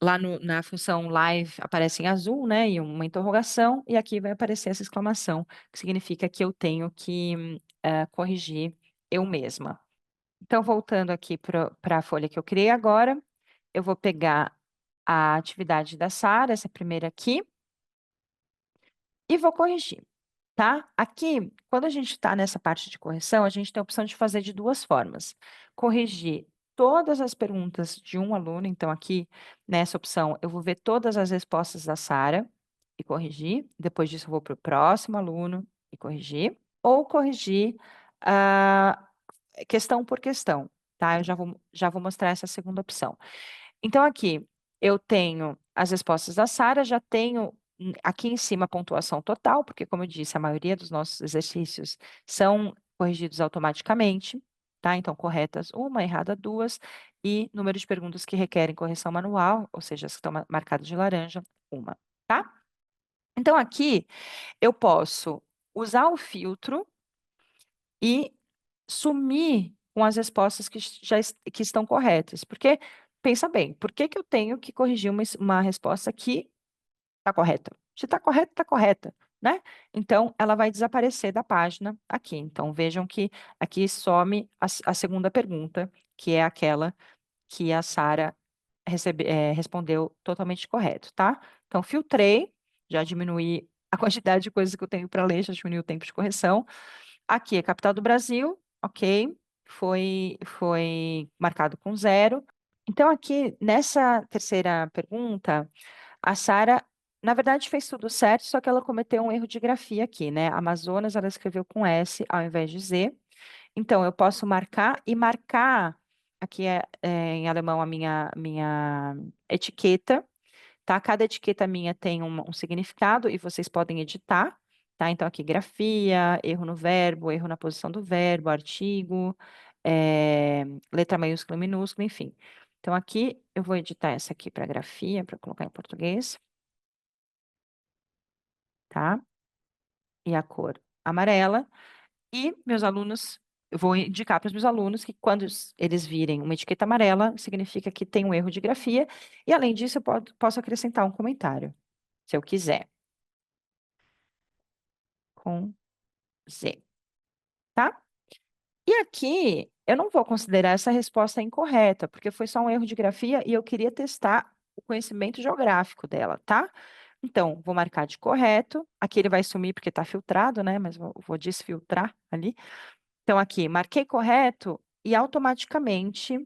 lá na função live aparece em azul, né, e uma interrogação, e aqui vai aparecer essa exclamação, que significa que eu tenho que corrigir eu mesma. Então, voltando aqui para a folha que eu criei agora, eu vou pegar a atividade da Sara, essa primeira aqui, e vou corrigir, tá? Aqui, quando a gente está nessa parte de correção, a gente tem a opção de fazer de 2 formas. Corrigir todas as perguntas de um aluno, então aqui, nessa opção, eu vou ver todas as respostas da Sara e corrigir. Depois disso, eu vou para o próximo aluno e corrigir. Ou corrigir questão por questão, tá? Eu já vou mostrar essa segunda opção. Então, aqui, eu tenho as respostas da Sara, já tenho aqui em cima a pontuação total, porque, como eu disse, a maioria dos nossos exercícios são corrigidos automaticamente, tá? Então, corretas uma, errada duas, e número de perguntas que requerem correção manual, ou seja, as que estão marcadas de laranja, uma, tá? Então, aqui, eu posso usar o filtro e sumir com as respostas que estão corretas. Porque, pensa bem, por que que eu tenho que corrigir uma resposta que está correta? Se está correta, né? Então, ela vai desaparecer da página aqui. Então, vejam que aqui some a segunda pergunta, que é aquela que a Sara respondeu totalmente correto, tá? Então, filtrei, já diminuí a quantidade de coisas que eu tenho para ler, já diminuí o tempo de correção. Aqui é capital do Brasil, ok, foi marcado com 0. Então, aqui, nessa terceira pergunta, a Sara, na verdade, fez tudo certo, só que ela cometeu um erro de grafia aqui, né? Amazonas, ela escreveu com S ao invés de Z. Então, eu posso marcar e marcar, aqui é em alemão a minha etiqueta, tá? Cada etiqueta minha tem um significado e vocês podem editar, tá? Então, aqui, grafia, erro no verbo, erro na posição do verbo, artigo, letra maiúscula, minúscula, enfim. Então, aqui, eu vou editar essa aqui para grafia, para colocar em português, tá? E a cor amarela. E meus alunos, eu vou indicar para os meus alunos que quando eles virem uma etiqueta amarela, significa que tem um erro de grafia. E, além disso, eu posso acrescentar um comentário, se eu quiser. Com Z, tá? E aqui, eu não vou considerar essa resposta incorreta, porque foi só um erro de grafia e eu queria testar o conhecimento geográfico dela, tá? Então, vou marcar de correto. Aqui ele vai sumir porque está filtrado, né? Mas vou desfiltrar ali. Então, aqui, marquei correto e automaticamente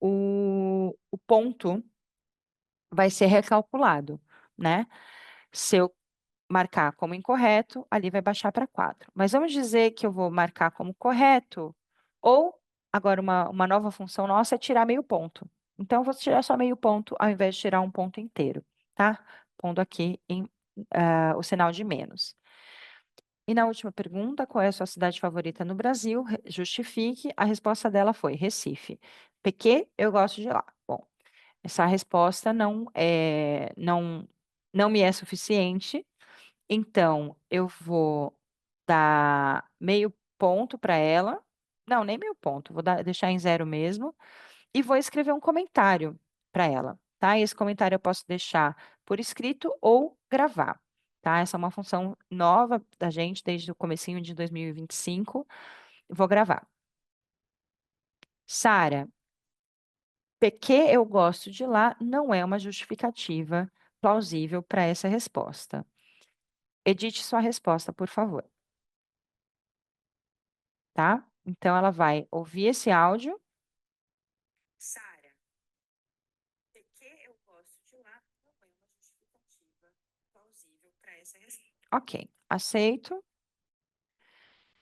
o ponto vai ser recalculado, né? Se eu marcar como incorreto, ali vai baixar para 4. Mas vamos dizer que eu vou marcar como correto, ou agora uma nova função nossa é tirar meio ponto. Então, eu vou tirar só meio ponto ao invés de tirar um ponto inteiro, tá? Pondo aqui o sinal de menos. E na última pergunta, qual é a sua cidade favorita no Brasil? Justifique. A resposta dela foi Recife. Porque eu gosto de lá. Bom, essa resposta não me é suficiente. Então, eu vou dar ponto para ela. Não, nem meio ponto, vou deixar em zero mesmo. E vou escrever um comentário para ela, tá? E esse comentário eu posso deixar por escrito ou gravar, tá? Essa é uma função nova da gente desde o comecinho de 2025. Vou gravar. Sara, porque eu gosto de lá não é uma justificativa plausível para essa resposta. Edite sua resposta, por favor, tá? Então ela vai ouvir esse áudio. Sara, porque eu gosto de lá não é uma justificativa plausível para essa resposta. Ok, aceito.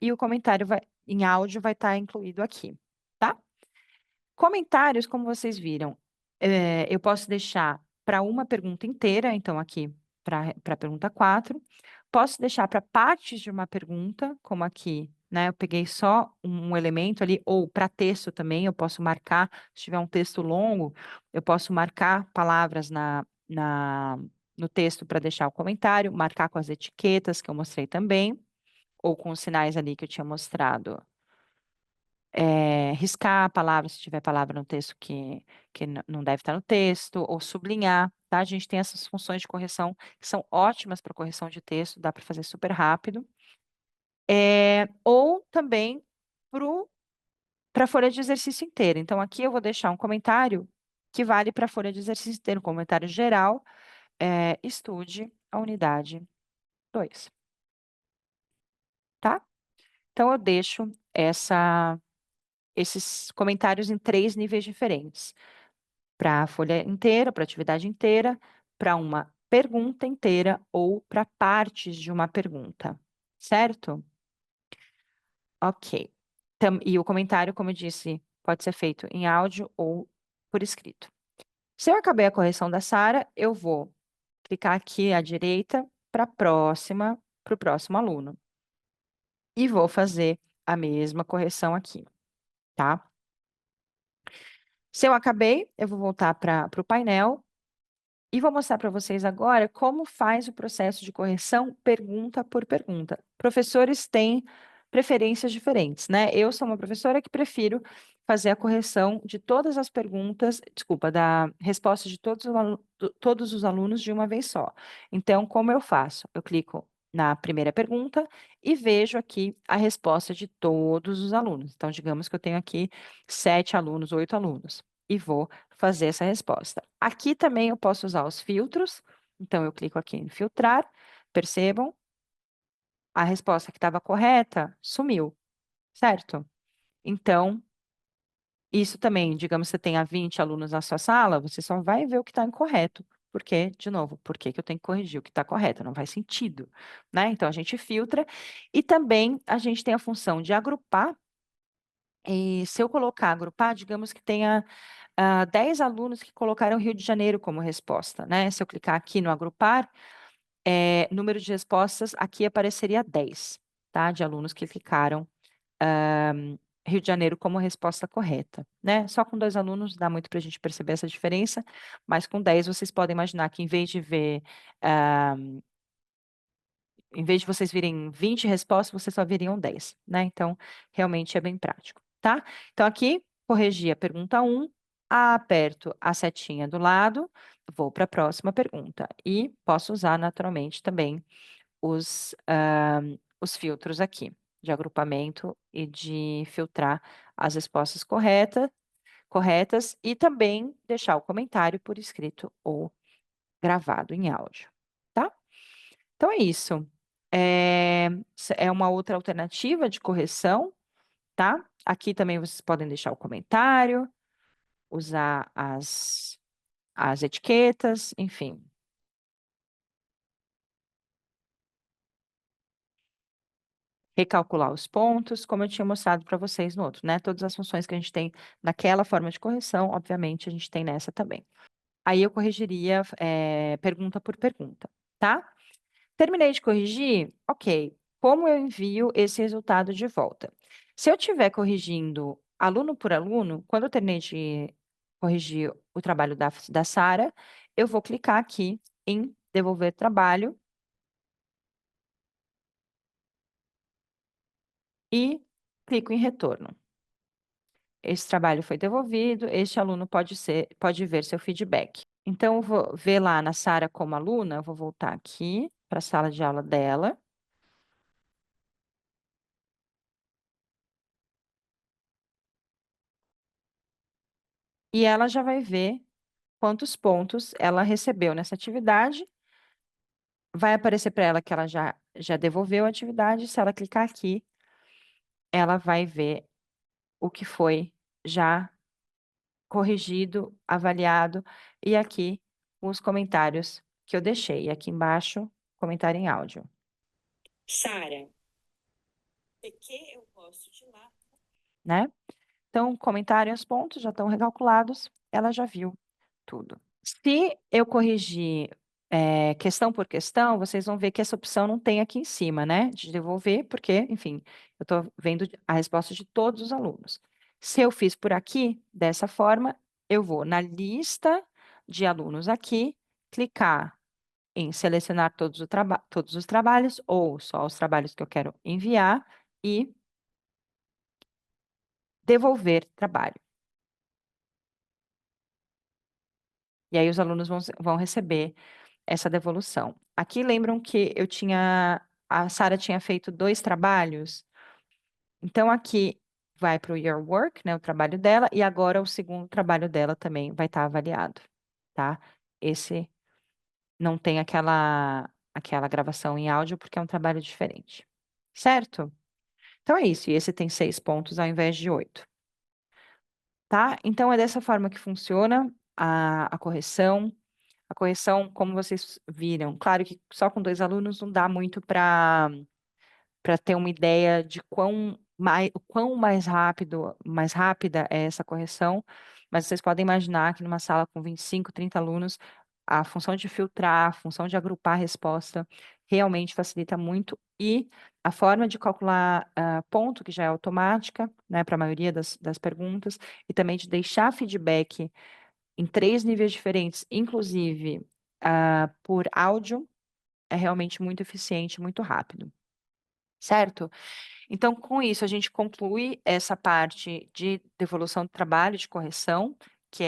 E o comentário em áudio vai estar incluído aqui, tá? Comentários, como vocês viram, eu posso deixar para uma pergunta inteira, então aqui para a pergunta 4. Posso deixar para partes de uma pergunta, como aqui, né? Eu peguei só um elemento ali, ou para texto também, eu posso marcar, se tiver um texto longo, eu posso marcar palavras no texto para deixar o comentário, marcar com as etiquetas que eu mostrei também, ou com os sinais ali que eu tinha mostrado, riscar a palavra, se tiver palavra no texto que não deve estar no texto, ou sublinhar, tá? A gente tem essas funções de correção que são ótimas para correção de texto, dá para fazer super rápido. Ou também para a folha de exercício inteira. Então, aqui eu vou deixar um comentário que vale para a folha de exercício inteira, um comentário geral, estude a unidade 2, tá? Então, eu deixo esses comentários em 3 níveis diferentes. Para a folha inteira, para a atividade inteira, para uma pergunta inteira ou para partes de uma pergunta, certo? Ok. E o comentário, como eu disse, pode ser feito em áudio ou por escrito. Se eu acabei a correção da Sara, eu vou clicar aqui à direita para para o próximo aluno. E vou fazer a mesma correção aqui, tá? Se eu acabei, eu vou voltar para o painel e vou mostrar para vocês agora como faz o processo de correção pergunta por pergunta. Professores têm preferências diferentes, né? Eu sou uma professora que prefiro fazer a correção de todas as perguntas, desculpa, da resposta de todos os alunos de uma vez só. Então, como eu faço? Eu clico na primeira pergunta e vejo aqui a resposta de todos os alunos. Então, digamos que eu tenho aqui 7 alunos, 8 alunos, e vou fazer essa resposta. Aqui também eu posso usar os filtros, então eu clico aqui em filtrar, percebam, a resposta que estava correta sumiu, certo? Então, isso também, digamos que você tenha 20 alunos na sua sala, você só vai ver o que está incorreto. Porque, de novo, por que que eu tenho que corrigir o que está correto? Não faz sentido, né? Então, a gente filtra e também a gente tem a função de agrupar. E se eu colocar agrupar, digamos que tenha 10 alunos que colocaram Rio de Janeiro como resposta, né? Se eu clicar aqui no agrupar, número de respostas, aqui apareceria 10, tá? De alunos que clicaram Rio de Janeiro como resposta correta, né? Só com 2 alunos dá muito para a gente perceber essa diferença, mas com 10 vocês podem imaginar que ah, em vez de vocês virem 20 respostas, vocês só viriam 10, né? Então, realmente é bem prático, tá? Então, aqui, corrigi a pergunta 1, aperto a setinha do lado, vou para a próxima pergunta. E posso usar, naturalmente, também os filtros aqui, de agrupamento e de filtrar as respostas corretas e também deixar o comentário por escrito ou gravado em áudio, tá? Então é isso. É uma outra alternativa de correção, tá? Aqui também vocês podem deixar o comentário, usar as etiquetas, enfim. Recalcular os pontos, como eu tinha mostrado para vocês no outro, né? Todas as funções que a gente tem naquela forma de correção, obviamente, a gente tem nessa também. Aí eu corrigiria pergunta por pergunta, tá? Terminei de corrigir? Ok. Como eu envio esse resultado de volta? Se eu estiver corrigindo aluno por aluno, quando eu terminei de corrigir o trabalho da Sara, eu vou clicar aqui em devolver trabalho e clico em retorno. Esse trabalho foi devolvido, este aluno pode ver seu feedback. Então, eu vou ver lá na Sara como aluna, eu vou voltar aqui para a sala de aula dela. E ela já vai ver quantos pontos ela recebeu nessa atividade. Vai aparecer para ela que ela já devolveu a atividade. Se ela clicar aqui, ela vai ver o que foi já corrigido, avaliado, e aqui os comentários que eu deixei. E aqui embaixo, comentário em áudio. Sara, que eu posso te lá, né? Então, comentário e os pontos já estão recalculados, ela já viu tudo. Se eu corrigir questão por questão, vocês vão ver que essa opção não tem aqui em cima, né? De devolver, porque, enfim, eu estou vendo a resposta de todos os alunos. Se eu fiz por aqui, dessa forma, eu vou na lista de alunos aqui, clicar em selecionar todos os trabalhos ou só os trabalhos que eu quero enviar e devolver trabalho. E aí os alunos vão receber essa devolução. Aqui lembram que a Sara tinha feito 2 trabalhos? Então, aqui vai para o Your Work, né, o trabalho dela, e agora o segundo trabalho dela também vai estar avaliado, tá? Esse não tem aquela gravação em áudio, porque é um trabalho diferente, certo? Então, é isso, e esse tem 6 pontos ao invés de 8, tá? Então, é dessa forma que funciona a correção. A correção, como vocês viram, claro que só com 2 alunos não dá muito para ter uma ideia de o quão mais rápida é essa correção, mas vocês podem imaginar que numa sala com 25, 30 alunos, a função de filtrar, a função de agrupar a resposta realmente facilita muito e a forma de calcular ponto, que já é automática, né, para a maioria das perguntas, e também de deixar feedback em 3 níveis diferentes, inclusive por áudio, é realmente muito eficiente, muito rápido, certo? Então, com isso, a gente conclui essa parte de devolução do trabalho, de correção, que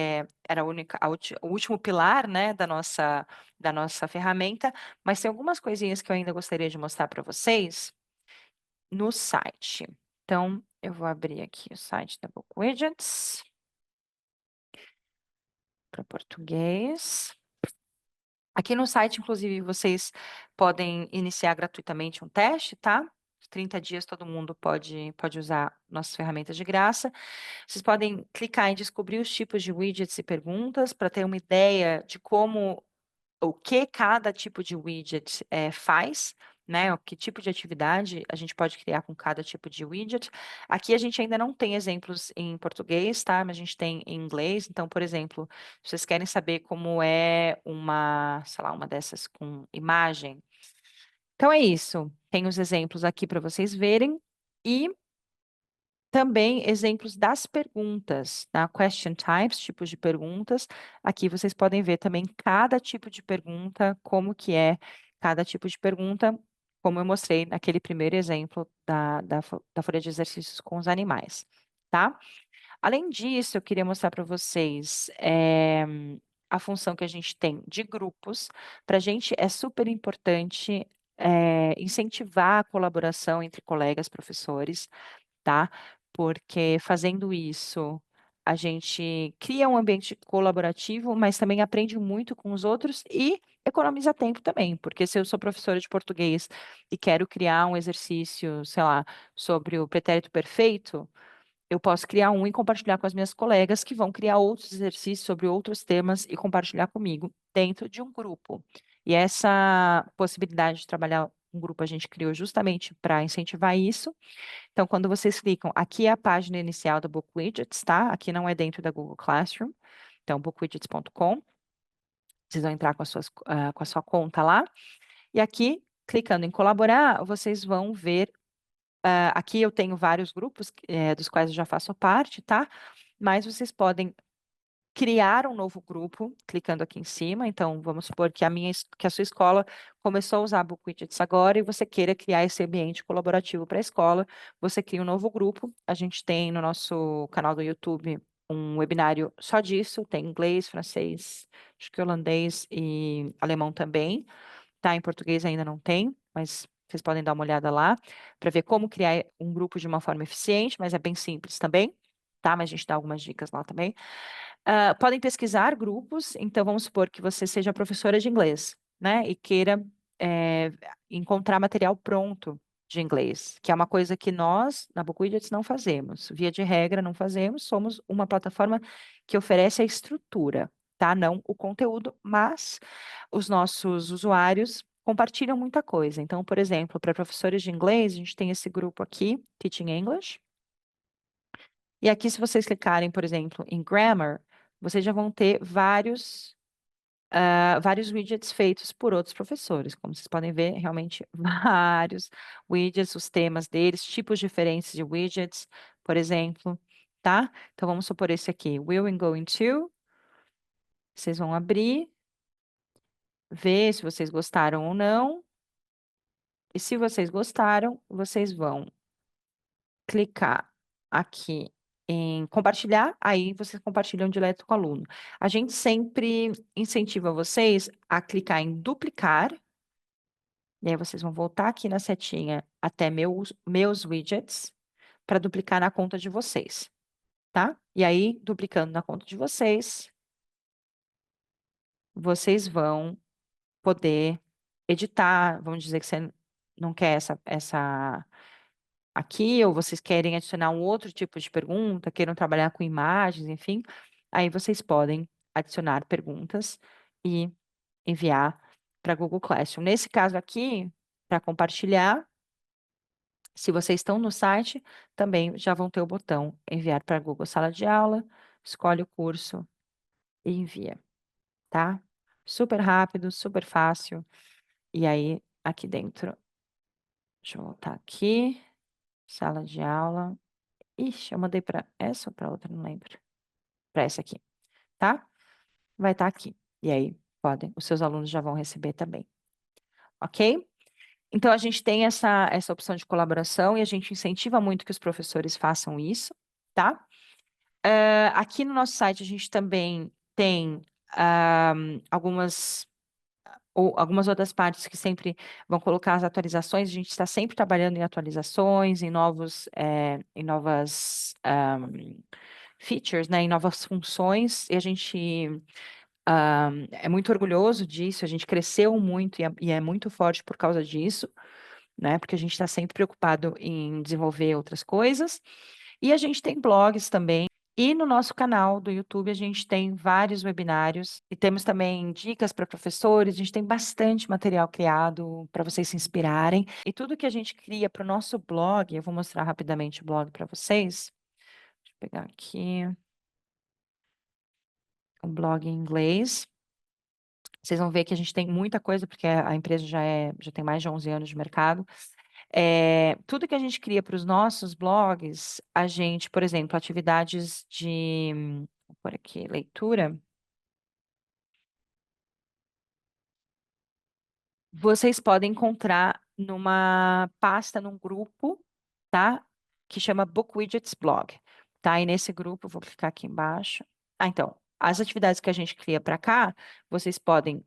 era o último pilar, né, da nossa ferramenta, mas tem algumas coisinhas que eu ainda gostaria de mostrar para vocês no site. Então, eu vou abrir aqui o site da Book Widgets para português. Aqui no site, inclusive, vocês podem iniciar gratuitamente um teste, tá? 30 dias todo mundo pode usar nossas ferramentas de graça. Vocês podem clicar em descobrir os tipos de widgets e perguntas para ter uma ideia de o que cada tipo de widget faz, né? O que tipo de atividade a gente pode criar com cada tipo de widget. Aqui a gente ainda não tem exemplos em português, tá? Mas a gente tem em inglês. Então, por exemplo, se vocês querem saber como é sei lá, uma dessas com imagem. Então é isso. Tem os exemplos aqui para vocês verem. E também exemplos das perguntas, tá? Question types, tipos de perguntas. Aqui vocês podem ver também cada tipo de pergunta, como que é cada tipo de pergunta, como eu mostrei naquele primeiro exemplo da folha de exercícios com os animais, tá? Além disso, eu queria mostrar para vocês a função que a gente tem de grupos. Para a gente é super importante incentivar a colaboração entre colegas professores, tá? Porque fazendo isso, a gente cria um ambiente colaborativo, mas também aprende muito com os outros e economiza tempo também, porque se eu sou professora de português e quero criar um exercício, sei lá, sobre o pretérito perfeito, eu posso criar um e compartilhar com as minhas colegas que vão criar outros exercícios sobre outros temas e compartilhar comigo dentro de um grupo. E essa possibilidade de trabalhar um grupo a gente criou justamente para incentivar isso. Então, quando vocês clicam, aqui é a página inicial do Book Widgets, tá? Aqui não é dentro da Google Classroom. Então, bookwidgets.com. Vocês vão entrar com a sua conta lá. E aqui, clicando em colaborar, vocês vão ver. Aqui eu tenho vários grupos dos quais eu já faço parte, tá? Mas vocês podem criar um novo grupo, clicando aqui em cima. Então, vamos supor que que a sua escola começou a usar BookWidgets agora e você queira criar esse ambiente colaborativo para a escola. Você cria um novo grupo. A gente tem no nosso canal do YouTube um webinário só disso. Tem inglês, francês, acho que holandês e alemão também. Tá? Em português ainda não tem, mas vocês podem dar uma olhada lá para ver como criar um grupo de uma forma eficiente, mas é bem simples também, tá? Mas a gente dá algumas dicas lá também. Podem pesquisar grupos, então vamos supor que você seja professora de inglês, né? E queira eh, encontrar material pronto de inglês, que é uma coisa que nós, na BookWidgets, não fazemos. Via de regra, não fazemos. Somos uma plataforma que oferece a estrutura, tá? Não o conteúdo, mas os nossos usuários compartilham muita coisa. Então, por exemplo, para professores de inglês, a gente tem esse grupo aqui, Teaching English. E aqui, se vocês clicarem, por exemplo, em Grammar, vocês já vão ter vários widgets feitos por outros professores. Como vocês podem ver, realmente vários widgets, os temas deles, tipos diferentes de widgets, por exemplo, tá? Então, vamos supor esse aqui, will and going to. Vocês vão abrir, ver se vocês gostaram ou não. E se vocês gostaram, vocês vão clicar aqui em compartilhar, aí vocês compartilham direto com o aluno. A gente sempre incentiva vocês a clicar em duplicar, e aí vocês vão voltar aqui na setinha até meus widgets para duplicar na conta de vocês, tá? E aí, duplicando na conta de vocês, vocês vão poder editar, vamos dizer que você não quer essa aqui, ou vocês querem adicionar um outro tipo de pergunta, queiram trabalhar com imagens, enfim, aí vocês podem adicionar perguntas e enviar para Google Classroom. Nesse caso aqui, para compartilhar, se vocês estão no site, também já vão ter o botão enviar para Google Sala de Aula, escolhe o curso e envia, tá? Super rápido, super fácil. E aí, aqui dentro, deixa eu voltar aqui, sala de aula. Ixi, eu mandei para essa ou para outra, não lembro. Para essa aqui, tá? Vai estar aqui. E aí, podem, os seus alunos já vão receber também. Ok? Então, a gente tem essa opção de colaboração e a gente incentiva muito que os professores façam isso, tá? Aqui no nosso site, a gente também tem algumas outras partes que sempre vão colocar as atualizações. A gente está sempre trabalhando em atualizações, em novas features, né, em novas funções, e a gente é muito orgulhoso disso, a gente cresceu muito e é muito forte por causa disso, né, porque a gente está sempre preocupado em desenvolver outras coisas, e a gente tem blogs também, e no nosso canal do YouTube a gente tem vários webinários, e temos também dicas para professores, a gente tem bastante material criado para vocês se inspirarem, e tudo que a gente cria para o nosso blog, eu vou mostrar rapidamente o blog para vocês, deixa eu pegar aqui um blog em inglês. Vocês vão ver que a gente tem muita coisa, porque a empresa já tem mais de 11 anos de mercado. Tudo que a gente cria para os nossos blogs, a gente, por exemplo, atividades de, vou pôr aqui, leitura, vocês podem encontrar numa pasta, num grupo, tá? Que chama Book Widgets Blog, tá? E nesse grupo, eu vou clicar aqui embaixo. Então, as atividades que a gente cria para cá, vocês podem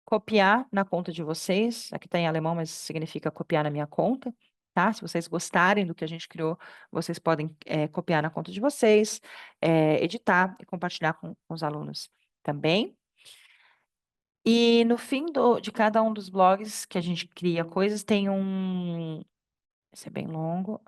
copiar na conta de vocês. Aqui está em alemão, mas significa copiar na minha conta, tá? Se vocês gostarem do que a gente criou, vocês podem copiar na conta de vocês, editar e compartilhar com os alunos também. E no fim de cada um dos blogs que a gente cria coisas, tem esse é bem longo,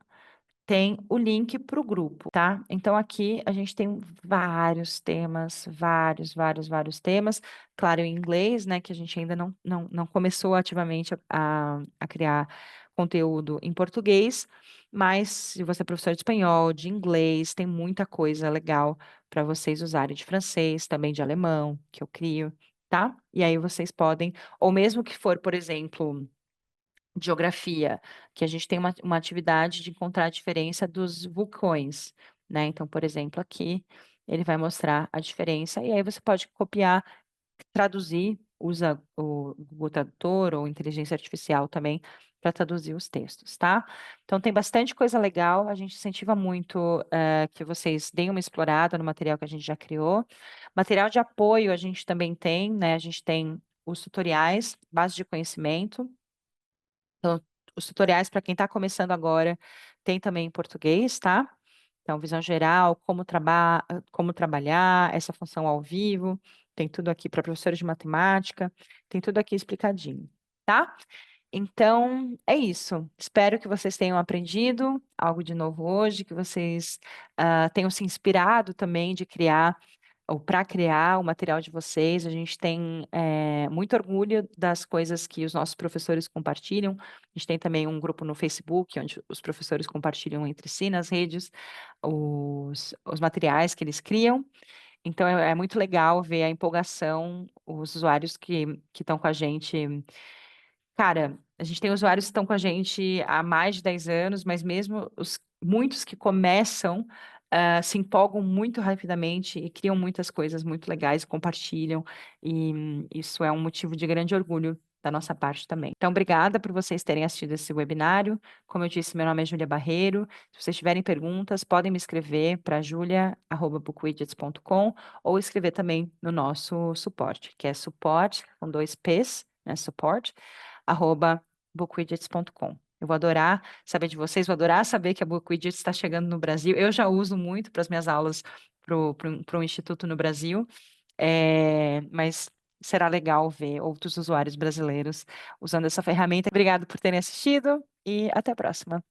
tem o link para o grupo, tá? Então, aqui a gente tem vários temas, vários temas, claro, em inglês, né, que a gente ainda não começou ativamente a criar conteúdo em português, mas se você é professor de espanhol, de inglês, tem muita coisa legal para vocês usarem de francês, também de alemão, que eu crio, tá? E aí vocês podem, ou mesmo que for, por exemplo, geografia, que a gente tem uma atividade de encontrar a diferença dos vulcões, né? Então, por exemplo, aqui ele vai mostrar a diferença, e aí você pode copiar, traduzir, usa o Google Tradutor ou inteligência artificial também para traduzir os textos, tá? Então tem bastante coisa legal, a gente incentiva muito que vocês deem uma explorada no material que a gente já criou. Material de apoio a gente também tem, né? A gente tem os tutoriais, base de conhecimento. Então, os tutoriais para quem está começando agora tem também em português, tá? Então, visão geral, como trabalhar, essa função ao vivo, tem tudo aqui para professores de matemática, tem tudo aqui explicadinho, tá? Então, é isso. Espero que vocês tenham aprendido algo de novo hoje, que vocês tenham se inspirado também de criar ou para criar o material de vocês. A gente tem muito orgulho das coisas que os nossos professores compartilham. A gente tem também um grupo no Facebook, onde os professores compartilham entre si nas redes os materiais que eles criam. Então, é muito legal ver a empolgação, os usuários que estão com a gente. Cara, a gente tem usuários que estão com a gente há mais de 10 anos, mas mesmo muitos que começam, se empolgam muito rapidamente e criam muitas coisas muito legais, compartilham, e isso é um motivo de grande orgulho da nossa parte também. Então, obrigada por vocês terem assistido esse webinário. Como eu disse, meu nome é Júlia Barreiro. Se vocês tiverem perguntas, podem me escrever para julia@bookwidgets.com ou escrever também no nosso suporte, que é suporte com 2 P's, né, suporte, @bookwidgets.com. Eu vou adorar saber de vocês, vou adorar saber que a Bookwidgets está chegando no Brasil. Eu já uso muito para as minhas aulas para o Instituto no Brasil, mas será legal ver outros usuários brasileiros usando essa ferramenta. Obrigado por terem assistido e até a próxima.